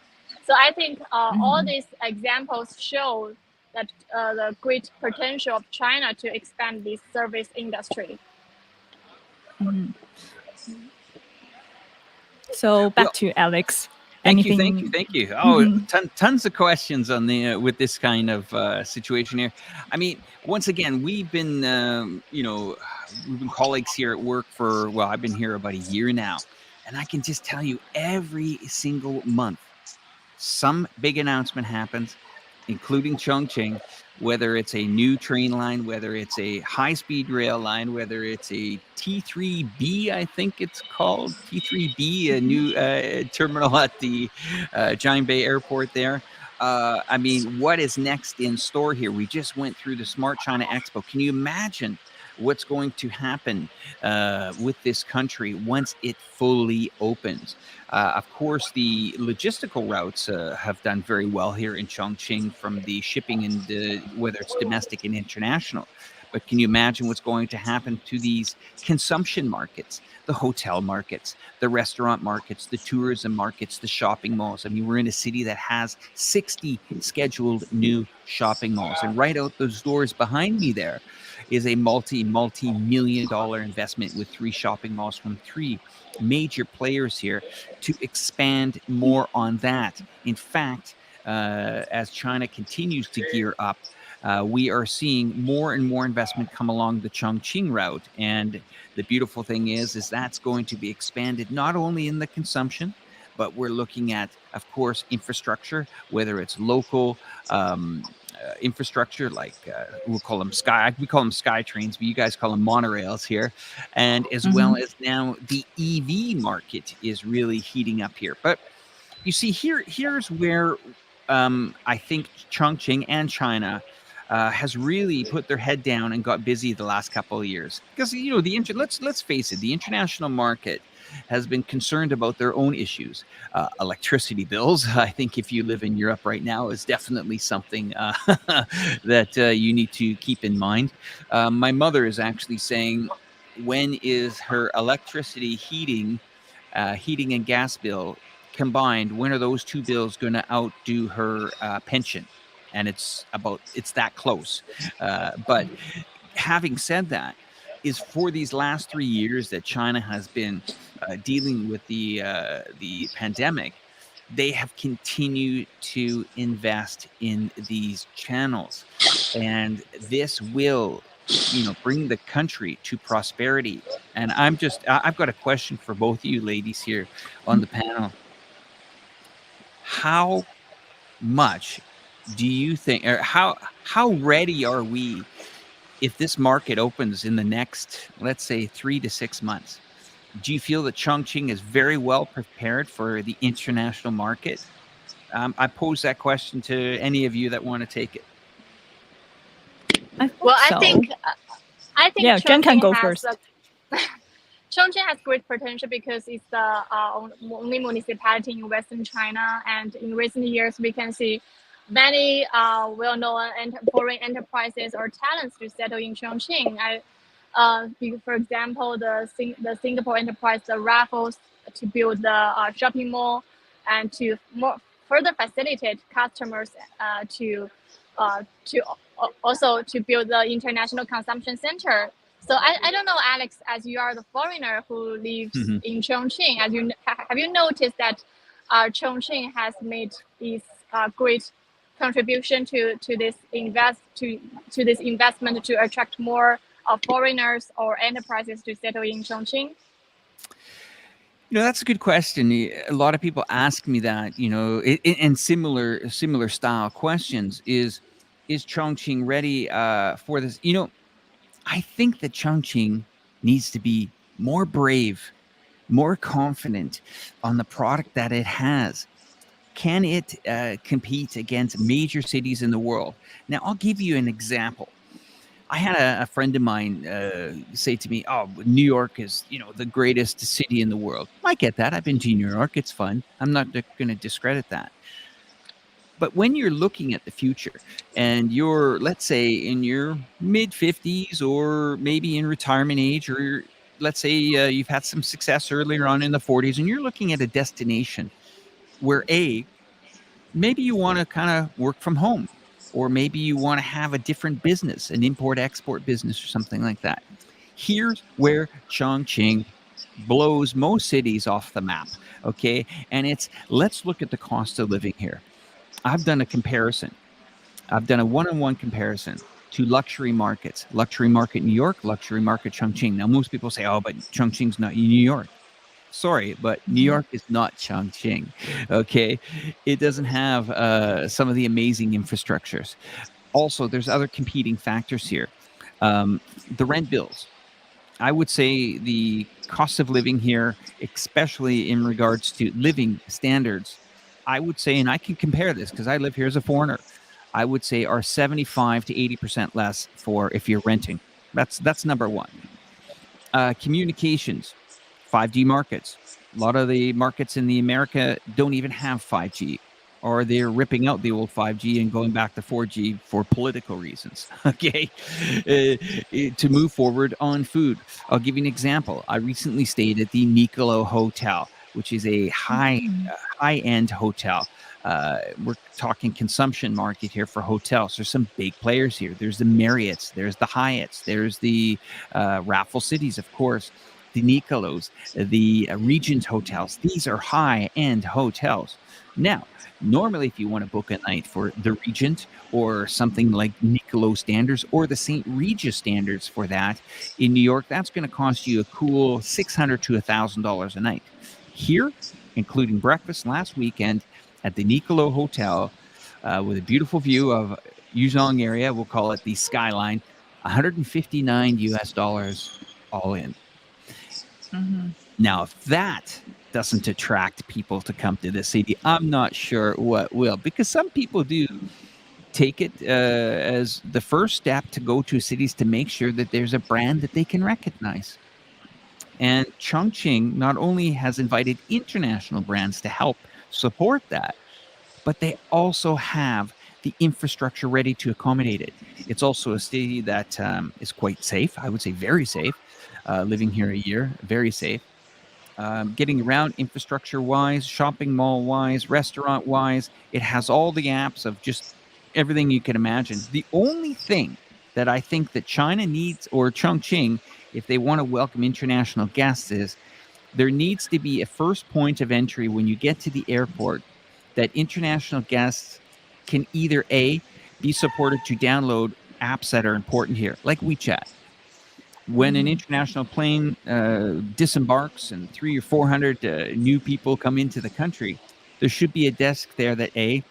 So I think all these examples show that the great potential of China to expand this service industry. So back to Alex. Thank you. Oh, tons of questions on the with this kind of situation here. I mean, once again, we've been colleagues here at work for, well, I've been here about a year now, and I can just tell you every single month some big announcement happens, including Chongqing, whether it's a new train line, whether it's a high-speed rail line, whether it's a T3B, I think it's called, T3B, a new terminal at the Jian Bay Airport there. I mean, what is next in store here? We just went through the Smart China Expo. Can you imagine what's going to happen with this country once it fully opens? Of course, the logistical routes have done very well here in Chongqing, from the shipping and whether it's domestic and international. But can you imagine what's going to happen to these consumption markets, the hotel markets, the restaurant markets, the tourism markets, the shopping malls? I mean, we're in a city that has 60 scheduled new shopping malls. And right out those doors behind me there is a multi-million-dollar investment with 3 shopping malls from 3 major players here to expand more on that. In fact, as China continues to gear up, we are seeing more and more investment come along the Chongqing route. And the beautiful thing is that's going to be expanded not only in the consumption, but we're looking at, of course, infrastructure, whether it's local infrastructure, like we call them sky trains, but you guys call them monorails here, and as well as now the EV market is really heating up here. But you see, here's where I think Chongqing and China has really put their head down and got busy the last couple of years, because let's face it, the international market has been concerned about their own issues. Electricity bills, I think if you live in Europe right now, is definitely something that you need to keep in mind. My mother is actually saying, when is her electricity heating and gas bill combined, when are those 2 bills going to outdo her pension? And it's that close. But having said that, is for these last 3 years that China has been dealing with the pandemic, they have continued to invest in these channels, and this will, bring the country to prosperity. And I've got a question for both of you ladies here on the panel. How much do you think, or how ready are we if this market opens in the next, let's say, 3 to 6 months? Do you feel that Chongqing is very well prepared for the international market? I pose that question to any of you that want to take it. I think yeah, Jen can go first. Chongqing has great potential because it's the only municipality in Western China, and in recent years we can see many well-known foreign enterprises or talents to settle in Chongqing. For example, the Singapore enterprise, the Raffles, to build the shopping mall, and to further facilitate customers to also to build the international consumption center. So I don't know, Alex, as you are the foreigner who lives in Chongqing, have you noticed that Chongqing has made this great contribution to this investment to attract more foreigners or enterprises to settle in Chongqing? That's a good question. A lot of people ask me that, and similar style questions. Is Chongqing ready for this? I think that Chongqing needs to be more brave, more confident on the product that it has. Can it compete against major cities in the world? Now, I'll give you an example. I had a friend of mine say to me, "Oh, New York is, the greatest city in the world." I get that. I've been to New York. It's fun. I'm not going to discredit that. But when you're looking at the future and you're, let's say, in your mid-50s or maybe in retirement age, or let's say you've had some success earlier on in the 40s, and you're looking at a destination where maybe you want to kind of work from home, or maybe you want to have a different business, an import-export business or something like that. Here's where Chongqing blows most cities off the map, okay? And let's look at the cost of living here. I've done a comparison. I've done a one-on-one comparison to luxury markets. Luxury market New York, luxury market Chongqing. Now, most people say, "Oh, but Chongqing's not New York." Sorry, but New York is not Chongqing, okay? It doesn't have some of the amazing infrastructures. Also, there's other competing factors here. The rent bills. I would say the cost of living here, especially in regards to living standards, I would say, and I can compare this because I live here as a foreigner, I would say are 75 to 80% less for if you're renting. That's number one. Communications, 5G markets. A lot of the markets in the America don't even have 5G. or they're ripping out the old 5G and going back to 4G for political reasons. Okay, to move forward on food. I'll give you an example. I recently stayed at the Niccolo Hotel, which is a high-end hotel. We're talking consumption market here for hotels. There's some big players here. There's the Marriotts, there's the Hyatts, there's the Raffle Cities, of course, the Niccolos, the Regent hotels. These are high-end hotels. Now, normally, if you want to book a night for the Regent or something like Niccolo standards or the St. Regis standards for that in New York, that's going to cost you a cool $600 to $1,000 a night. Here, including breakfast last weekend at the Niccolo Hotel with a beautiful view of Yuzhong area, we'll call it the skyline, $159 US all in. Mm-hmm. Now, if that doesn't attract people to come to the city, I'm not sure what will, because some people do take it as the first step to go to cities to make sure that there's a brand that they can recognize. And Chongqing not only has invited international brands to help support that, but they also have the infrastructure ready to accommodate it. It's also a city that is quite safe. I would say very safe. Living here a year, very safe. Getting around infrastructure-wise, shopping mall-wise, restaurant-wise, it has all the apps of just everything you can imagine. The only thing that I think that China needs, or Chongqing, if they want to welcome international guests, is there needs to be a first point of entry when you get to the airport that international guests can either A, be supported to download apps that are important here, like WeChat. When an international plane disembarks and 300 or 400 new people come into the country, there should be a desk there that A,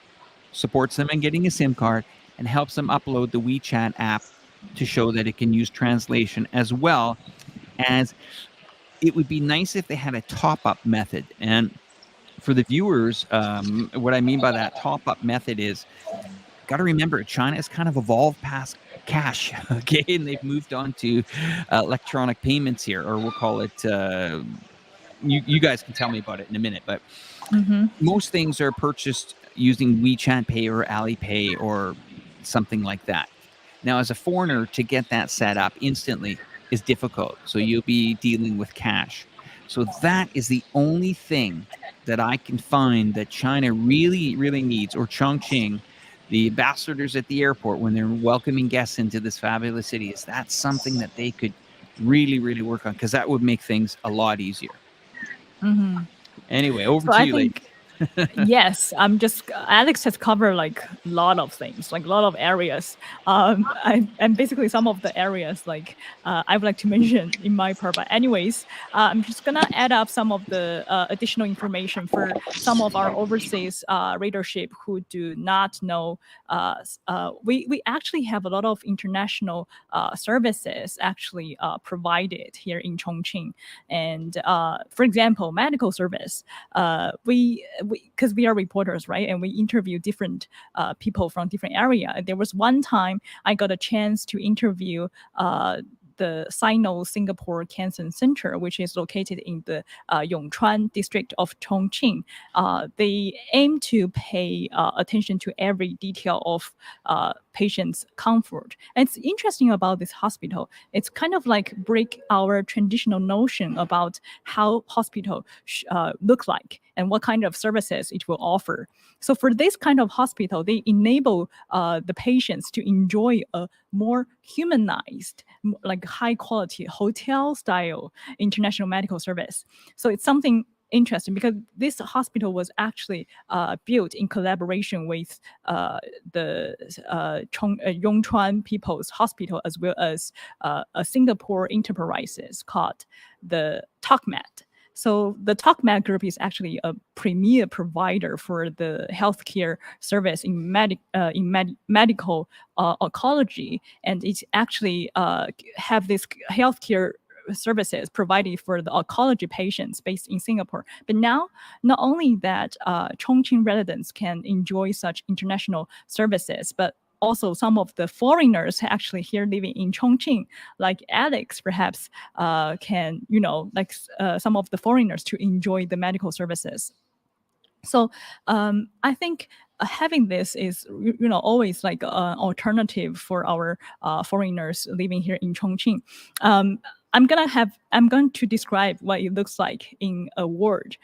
supports them in getting a SIM card and helps them upload the WeChat app to show that it can use translation, as well as it would be nice if they had a top-up method. And for the viewers, what I mean by that top-up method is, got to remember, China has kind of evolved past cash, okay? And they've moved on to electronic payments here, or we'll call it, you guys can tell me about it in a minute, but most things are purchased using WeChat Pay or Alipay or something like that. Now, as a foreigner, to get that set up instantly is difficult. So you'll be dealing with cash. So that is the only thing that I can find that China really, really needs, or Chongqing, the ambassadors at the airport, when they're welcoming guests into this fabulous city, is that something that they could really, really work on, because that would make things a lot easier. Anyway, over to you, lady. Yes, Alex has covered like a lot of things, like a lot of areas. And basically some of the areas like I would like to mention in my part. But anyways, I'm just gonna add up some of the additional information for some of our overseas readership who do not know. We actually have a lot of international services actually provided here in Chongqing. And for example, medical service, because we are reporters, right? And we interview different people from different area. There was one time I got a chance to interview the Sino-Singapore Cancer Center, which is located in the Yongchuan district of Chongqing. They aim to pay attention to every detail of patients' comfort. And it's interesting about this hospital. It's kind of like break our traditional notion about how hospital look like and what kind of services it will offer. So for this kind of hospital, they enable the patients to enjoy a more humanized, like high quality hotel style international medical service. So it's something interesting because this hospital was actually built in collaboration with the Yongchuan People's Hospital, as well as a Singapore enterprises called the TalkMed. So the TalkMed group is actually a premier provider for the healthcare service in medical oncology, and it actually have this healthcare services provided for the oncology patients based in Singapore. But now, not only that Chongqing residents can enjoy such international services, but also some of the foreigners actually here living in Chongqing, like Alex, perhaps can, like some of the foreigners to enjoy the medical services. So I think having this is always like an alternative for our foreigners living here in Chongqing. I'm going to describe what it looks like in a word.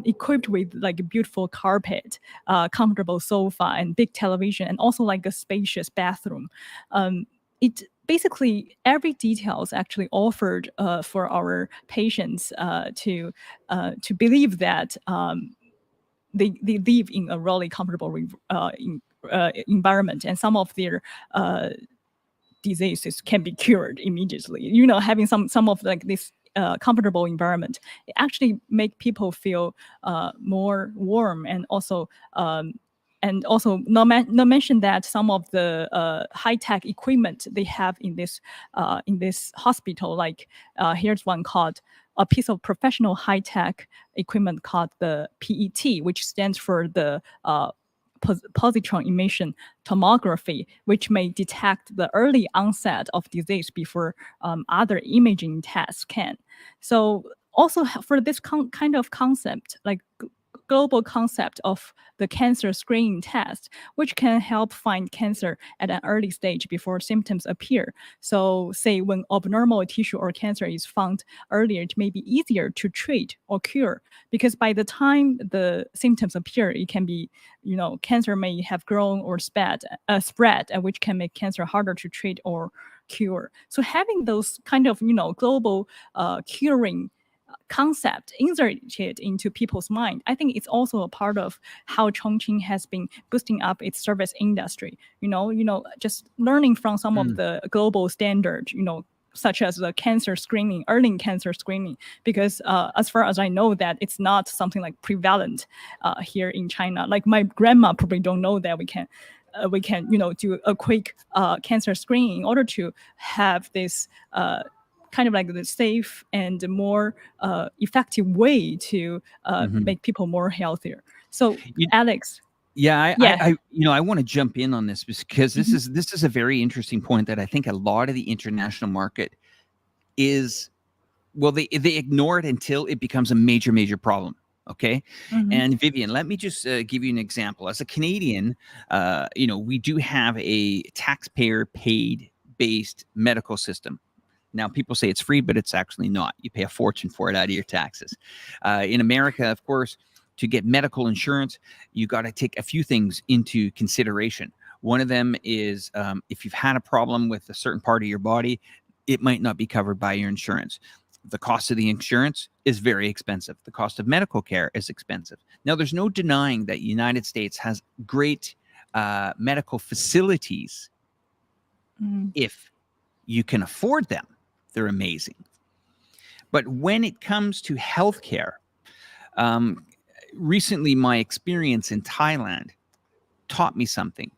Equipped with like a beautiful carpet, comfortable sofa, and big television, and also like a spacious bathroom. It basically every detail is actually offered for our patients to believe that they live in a really comfortable environment, and some of their diseases can be cured immediately. Having some of like this comfortable environment, it actually make people feel more warm, and also not mention that some of the high-tech equipment they have in this hospital, like here's one called a piece of professional high-tech equipment called the PET, which stands for the positron emission tomography, which may detect the early onset of disease before other imaging tests can. So also for this kind of concept, like global concept of the cancer screening test, which can help find cancer at an early stage before symptoms appear. So say when abnormal tissue or cancer is found earlier, it may be easier to treat or cure, because by the time the symptoms appear, it can be, cancer may have grown or spread, which can make cancer harder to treat or cure. So having those kind of, global curing concept inserted into people's mind, I think it's also a part of how Chongqing has been boosting up its service industry. Just learning from some of the global standards, such as the cancer screening, early cancer screening, because as far as I know, that it's not something like prevalent here in China. Like my grandma probably don't know that we can do a quick cancer screening in order to have this kind of like the safe and more effective way to make people more healthier. So Alex. Yeah, I want to jump in on this because this is a very interesting point that I think a lot of the international market is, well, they ignore it until it becomes a major problem. Okay. And Vivian, let me just give you an example. As a Canadian, we do have a taxpayer paid based medical system. Now, people say it's free, but it's actually not. You pay a fortune for it out of your taxes. In America, of course, to get medical insurance, you got to take a few things into consideration. One of them is if you've had a problem with a certain part of your body, it might not be covered by your insurance. The cost of the insurance is very expensive. The cost of medical care is expensive. Now, there's no denying that the United States has great medical facilities if you can afford them. They're amazing. But when it comes to healthcare, recently my experience in Thailand taught me something.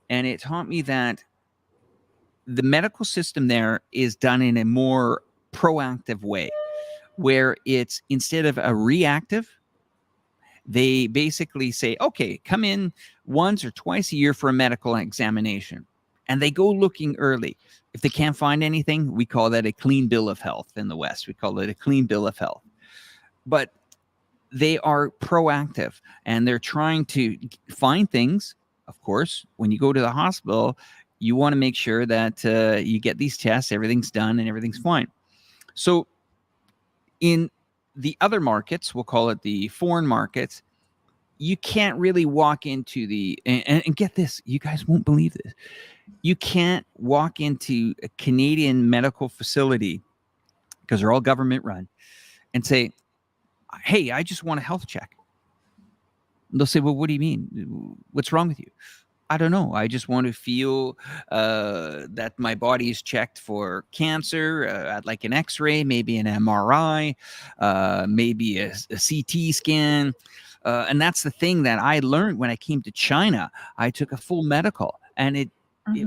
And it taught me that the medical system there is done in a more proactive way, where it's instead of a reactive, they basically say, okay, come in once or twice a year for a medical examination. And they go looking early. If they can't find anything, we call that a clean bill of health in the West. We call it a clean bill of health. But they are proactive and they're trying to find things. Of course, when you go to the hospital, you want to make sure that you get these tests, everything's done and everything's fine. So in the other markets, we'll call it the foreign markets, you can't really walk into and get this, you guys won't believe this. You can't walk into a Canadian medical facility, because they're all government run, and say, hey, I just want a health check. And they'll say, well, what do you mean? What's wrong with you? I don't know. I just want to feel that my body is checked for cancer, I'd like an X-ray, maybe an MRI, maybe a CT scan. And that's the thing that I learned when I came to China. I took a full medical, and it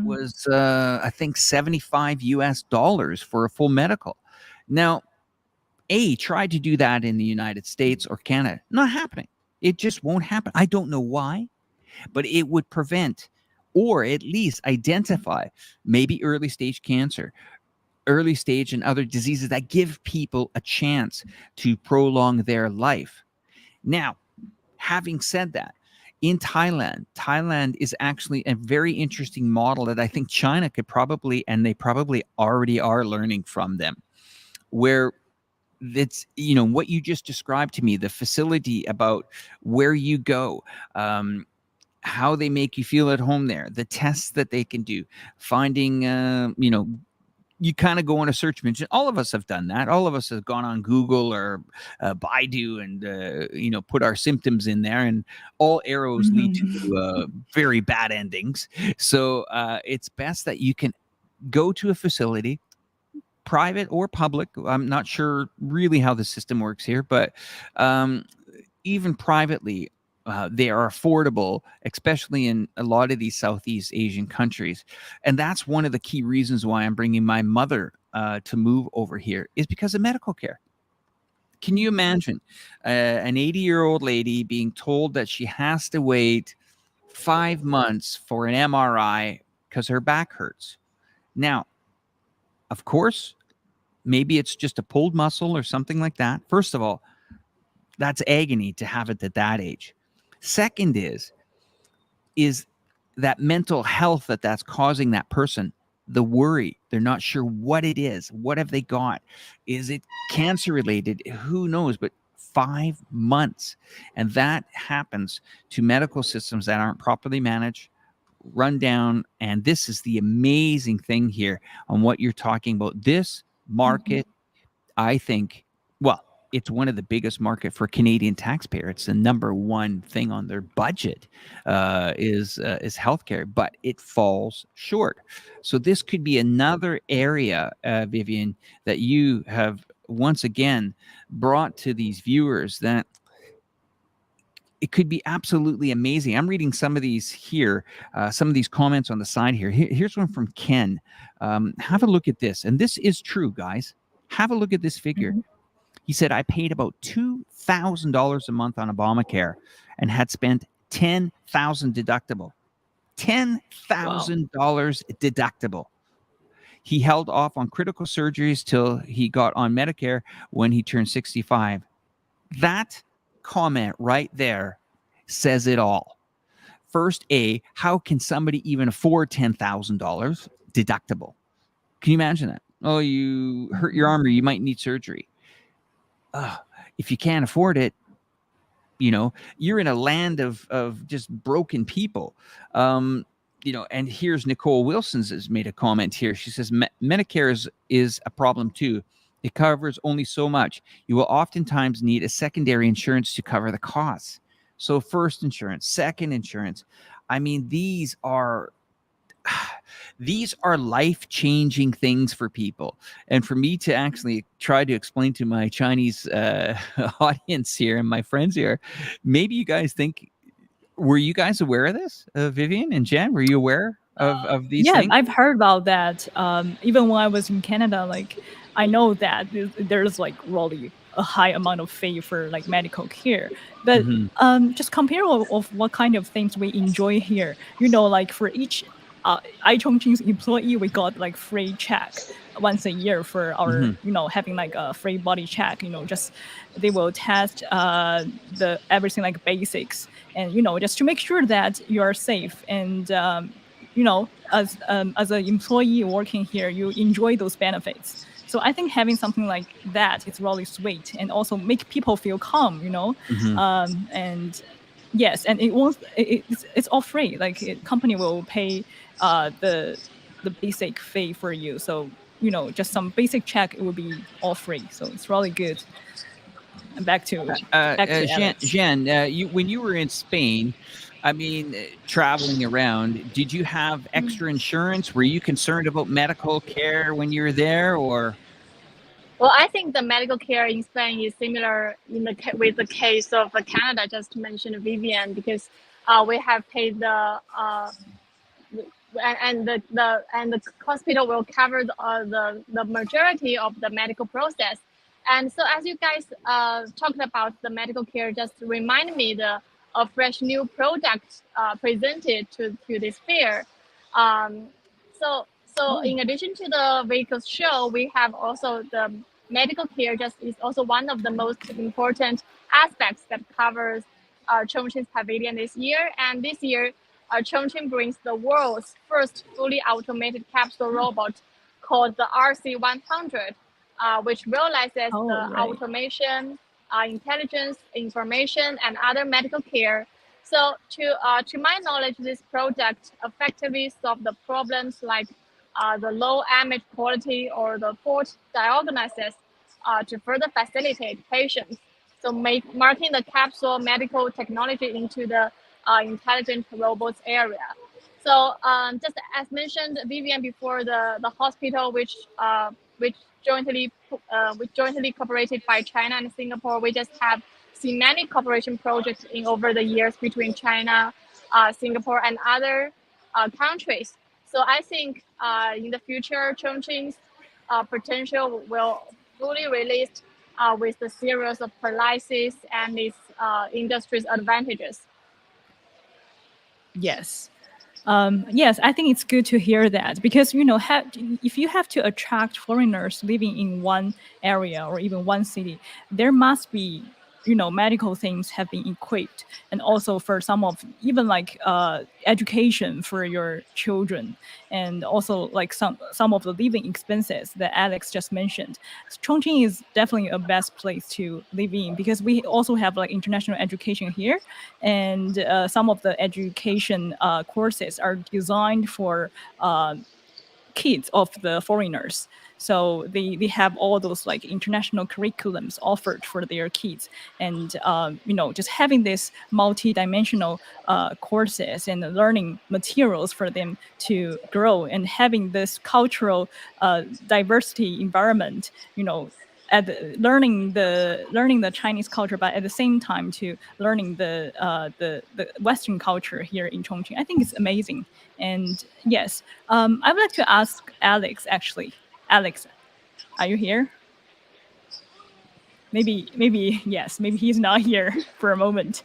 was, I think, $75 for a full medical. Now, try to do that in the United States or Canada. Not happening. It just won't happen. I don't know why, but it would prevent or at least identify maybe early stage cancer, early stage and other diseases that give people a chance to prolong their life. Now, Having said that, in Thailand is actually a very interesting model that I think China could probably, and they probably already are learning from them, where that's, you know, what you just described to me, the facility about where you go, how they make you feel at home there, the tests that they can do, finding, you know, you kind of go on a search engine. All of us have done that. All of us have gone on Google or Baidu and, you know, put our symptoms in there, and all arrows lead to very bad endings. So it's best that you can go to a facility, private or public. I'm not sure really how the system works here, but even privately, they are affordable, especially in a lot of these Southeast Asian countries. And that's one of the key reasons why I'm bringing my mother to move over here, is because of medical care. Can you imagine an 80-year-old lady being told that she has to wait 5 months for an MRI because her back hurts? Now, of course, maybe it's just a pulled muscle or something like that. First of all, that's agony to have it at that age. Second is that mental health that's causing that person, the worry. They're not sure what it is. What have they got? Is it cancer related? Who knows? But 5 months. And that happens to medical systems that aren't properly managed, run down. And this is the amazing thing here on what you're talking about. This market, I think, well, it's one of the biggest market for Canadian taxpayer. It's the number one thing on their budget is healthcare, but it falls short. So this could be another area, Vivian, that you have once again brought to these viewers, that it could be absolutely amazing. I'm reading some of these here, some of these comments on the side here. Here's one from Ken. Have a look at this. And this is true, guys. Have a look at this figure. He said, I paid about $2,000 a month on Obamacare and had spent $10,000 deductible. $10,000 deductible. He held off on critical surgeries till he got on Medicare when he turned 65. That comment right there says it all. First, how can somebody even afford $10,000 deductible? Can you imagine that? Oh, you hurt your arm or you might need surgery. If you can't afford it, you know, you're in a land of just broken people. You know, and here's Nicole Wilson's has made a comment here. She says, Medicare is a problem too. It covers only so much. You will oftentimes need a secondary insurance to cover the costs. So first insurance, second insurance. I mean, these are life-changing things for people. And for me to actually try to explain to my Chinese audience here and my friends here, maybe you guys think, were you guys aware of this? Vivian and Jen, were you aware of these things? Yeah, I've heard about that. Even when I was in Canada, like, I know that there's like really a high amount of fee for like medical care. But just compare of what kind of things we enjoy here. You know, like for each Chongqing's employee, we got like free check once a year for our, you know, having like a free body check. You know, just they will test the everything like basics, and you know, just to make sure that you are safe. And you know, as an employee working here, you enjoy those benefits. So I think having something like that is really sweet, and also make people feel calm. You know, and yes, and it's all free. Like company will pay the basic fee for you. So you know, just some basic check, it will be all free. So it's really good. And back to Jean, when you were in Spain, I mean, traveling around, did you have extra insurance? Were you concerned about medical care when you were there, or? Well, I think the medical care in Spain is similar with the case of Canada, just to mention Vivian, because we have paid the hospital will cover the majority of the medical process. And so, as you guys talked about the medical care, just remind me a fresh new product presented to this fair. So in addition to the vehicles show, we have also the medical care. Just is also one of the most important aspects that covers Chongqing's pavilion this year. And this year, Chongqing brings the world's first fully automated capsule robot called the RC100, which realizes the automation, intelligence, information, and other medical care. So to my knowledge, this project effectively solved the problems like the low image quality or the fault diagnosis to further facilitate patients. So marking the capsule medical technology into the intelligent robots area. So just as mentioned, Vivian, before the hospital, which jointly cooperated by China and Singapore, we just have seen many cooperation projects in over the years between China, Singapore, and other countries. So I think in the future, Chongqing's potential will fully released with the series of paralysis and its industry's advantages. Yes. Yes, I think it's good to hear that because, if you have to attract foreigners living in one area or even one city, there must be, medical things have been equipped. And also for some of even like education for your children, and also like some of the living expenses that Alex just mentioned. Chongqing is definitely a best place to live in because we also have like international education here, and some of the education courses are designed for kids of the foreigners. So they have all those like international curriculums offered for their kids, and just having this multi-dimensional courses and learning materials for them to grow, and having this cultural diversity environment, at learning the Chinese culture, but at the same time to learning the Western culture here in Chongqing. I think it's amazing. And yes, I would like to ask Alex actually. Alex, are you here? Maybe yes, maybe he's not here for a moment,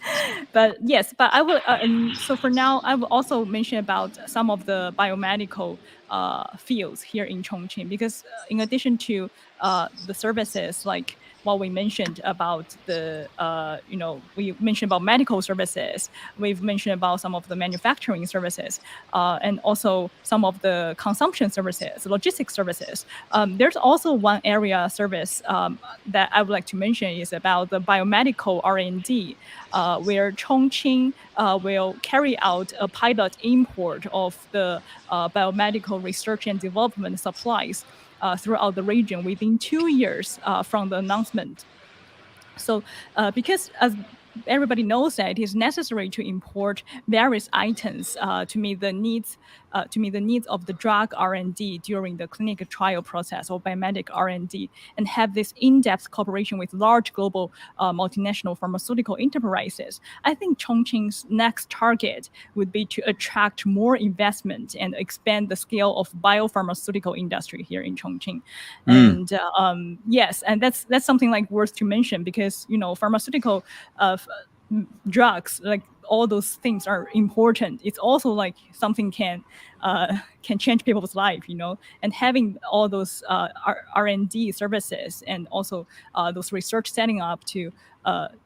but yes, but I will. And so for now, I will also mention about some of the biomedical fields here in Chongqing, because in addition to the services like what we mentioned about the we mentioned about medical services, we've mentioned about some of the manufacturing services, and also some of the consumption services, logistics services. There's also one area service that I would like to mention is about the biomedical R&D, where Chongqing will carry out a pilot import of the biomedical research and development supplies throughout the region within 2 years from the announcement. So because as everybody knows that it is necessary to import various items to meet the needs of the drug R&D during the clinical trial process or biomedical R&D, and have this in-depth cooperation with large global multinational pharmaceutical enterprises. I think Chongqing's next target would be to attract more investment and expand the scale of biopharmaceutical industry here in Chongqing. And yes, and that's something like worth to mention, because pharmaceutical drugs, like all those things are important. It's also like something can change people's life, and having all those R&D services and also those research setting up to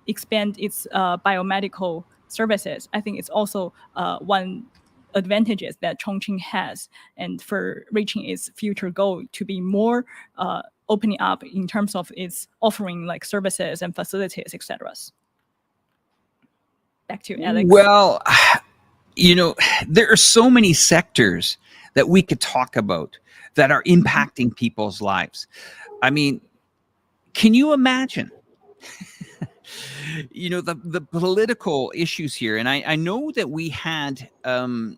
expand its biomedical services, I think it's also one advantages that Chongqing has, and for reaching its future goal to be more opening up in terms of its offering like services and facilities, etc. Back to you, Alex. Well, there are so many sectors that we could talk about that are impacting people's lives. I mean, can you imagine, the political issues here? And I know that we had a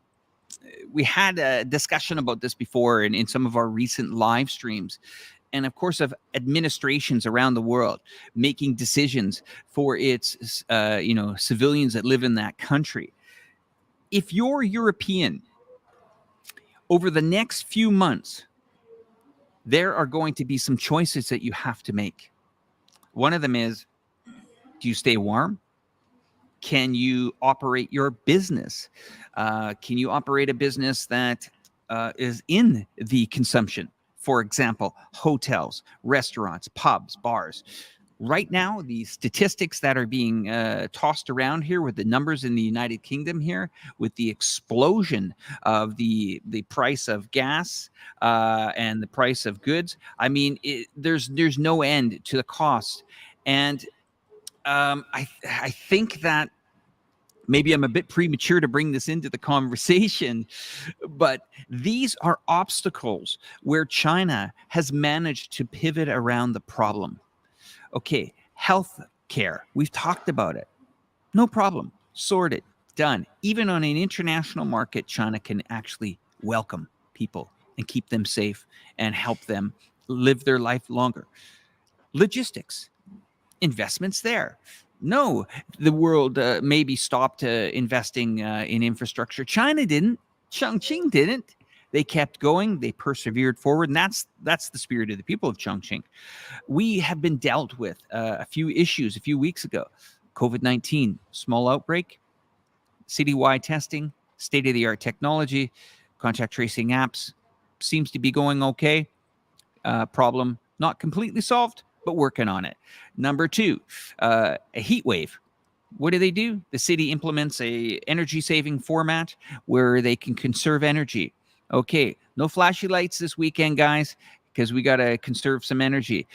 discussion about this before in some of our recent live streams. And of course, of administrations around the world making decisions for its, civilians that live in that country. If you're European, over the next few months, there are going to be some choices that you have to make. One of them is, do you stay warm? Can you operate your business? Can you operate a business that is in the consumption? For example, hotels, restaurants, pubs, bars. right now, the statistics that are being tossed around here with the numbers in the United Kingdom here, with the explosion of the price of gas and the price of goods, I mean, there's no end to the cost. And I think that maybe I'm a bit premature to bring this into the conversation, but these are obstacles where China has managed to pivot around the problem. Okay, health care, we've talked about it. No problem, sorted, done. Even on an international market, China can actually welcome people and keep them safe and help them live their life longer. Logistics, investments there. No, the world maybe stopped investing in infrastructure. China didn't. Chongqing didn't. They kept going. They persevered forward, and that's the spirit of the people of Chongqing. We have been dealt with a few issues a few weeks ago. COVID-19, small outbreak, citywide testing, state-of-the-art technology, contact tracing apps, seems to be going okay. Problem not completely solved, but working on it. Number two, a heat wave. What do? The city implements a energy saving format where they can conserve energy. Okay, no flashy lights this weekend, guys, because we got to conserve some energy.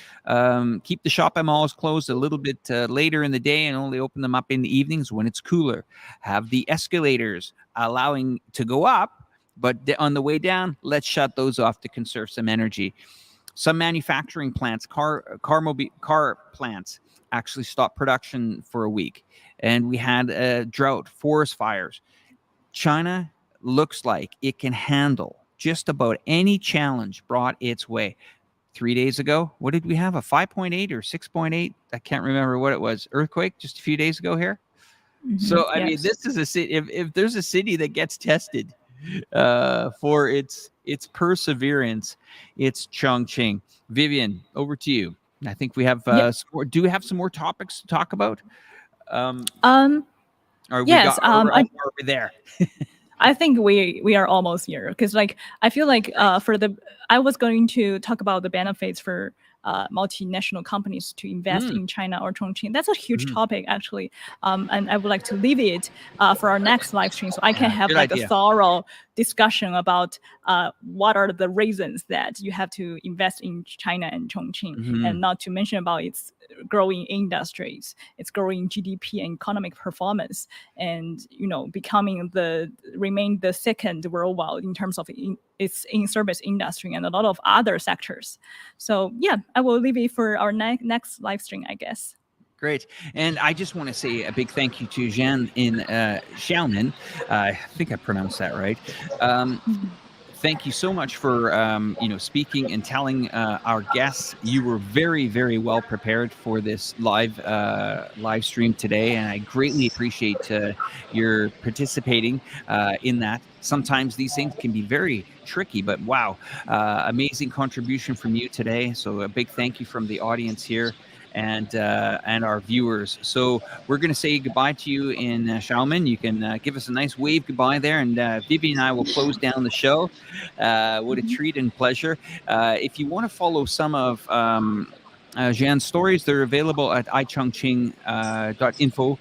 Keep the shopping malls closed a little bit later in the day and only open them up in the evenings when it's cooler. Have the escalators allowing to go up, but on the way down, let's shut those off to conserve some energy. Some manufacturing plants, car plants, actually stopped production for a week, and we had a drought, forest fires. China looks like it can handle just about any challenge brought its way. 3 days ago, what did we have? A 5.8 or 6.8? I can't remember what it was. Earthquake just a few days ago here. So I mean, this is a city. If there's a city that gets tested for its perseverance, it's Chongqing. Vivian, over to you. I think we have do we have some more topics to talk about? Are we there? I think we are almost here, because like I feel like I was going to talk about the benefits for multinational companies to invest in China or Chongqing. That's a huge topic, actually, and I would like to leave it for our next live stream, so I can have like a thorough discussion about what are the reasons that you have to invest in China and Chongqing, and not to mention about its growing industries, its growing GDP and economic performance, and remain the second worldwide in terms of its in-service industry and a lot of other sectors. So yeah, I will leave it for our next live stream, I guess. Great. And I just want to say a big thank you to Xian in Xiamen. I think I pronounced that right. Thank you so much for speaking and telling our guests. You were very, very well prepared for this live stream today, and I greatly appreciate your participating in that. Sometimes these things can be very tricky, but wow, amazing contribution from you today. So a big thank you from the audience here and our viewers. So we're going to say goodbye to you in Xiamen. You can give us a nice wave goodbye there, and Vivi and I will close down the show. What a treat and pleasure. If you want to follow some of Xian's stories, they're available at ichongqing.info.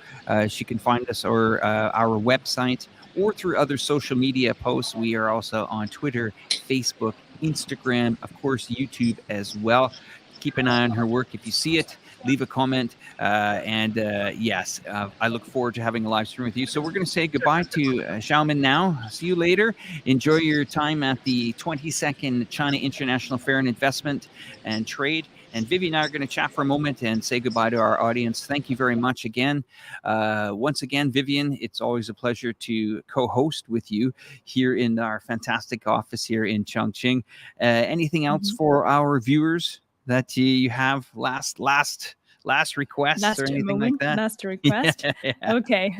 She can find us, or our website, or through other social media posts. We are also on Twitter, Facebook, Instagram, of course, YouTube as well. Keep an eye on her work. If you see it, leave a comment. Yes, I look forward to having a live stream with you. So we're going to say goodbye to Xiamen now. See you later. Enjoy your time at the 22nd China International Fair and Investment and Trade. And Vivi and I are going to chat for a moment and say goodbye to our audience. Thank you very much again. Once again, Vivian, it's always a pleasure to co-host with you here in our fantastic office here in Chongqing. Anything else for our viewers that you have last request or anything like that? Last request. Yeah. Okay.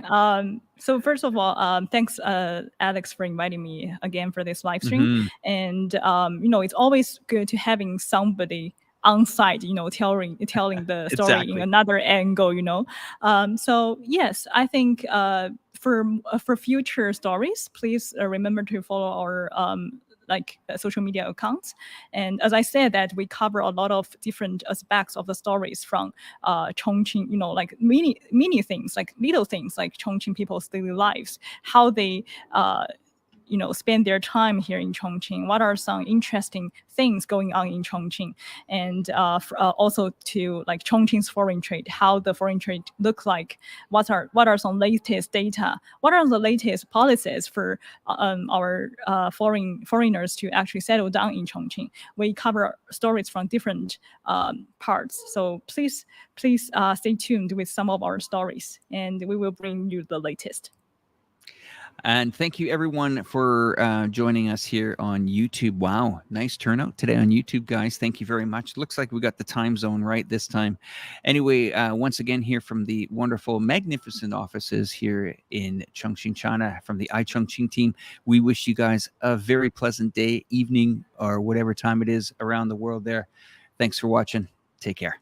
So first of all, thanks, Alex, for inviting me again for this live stream. And it's always good to having somebody on site, telling the story in another angle. So yes, I think for future stories, please remember to follow our social media accounts. And as I said, that we cover a lot of different aspects of the stories from Chongqing, like many things, like little things, like Chongqing people's daily lives, how they spend their time here in Chongqing. What are some interesting things going on in Chongqing? And also to like Chongqing's foreign trade, how the foreign trade look like. What are some latest data? What are the latest policies for our foreigners to actually settle down in Chongqing? We cover stories from different parts. So please stay tuned with some of our stories, and we will bring you the latest. And thank you, everyone, for joining us here on YouTube. Wow, nice turnout today on YouTube, guys. Thank you very much. Looks like we got the time zone right this time. Anyway, once again, here from the wonderful, magnificent offices here in Chongqing, China, from the iChongqing team, we wish you guys a very pleasant day, evening, or whatever time it is around the world there. Thanks for watching. Take care.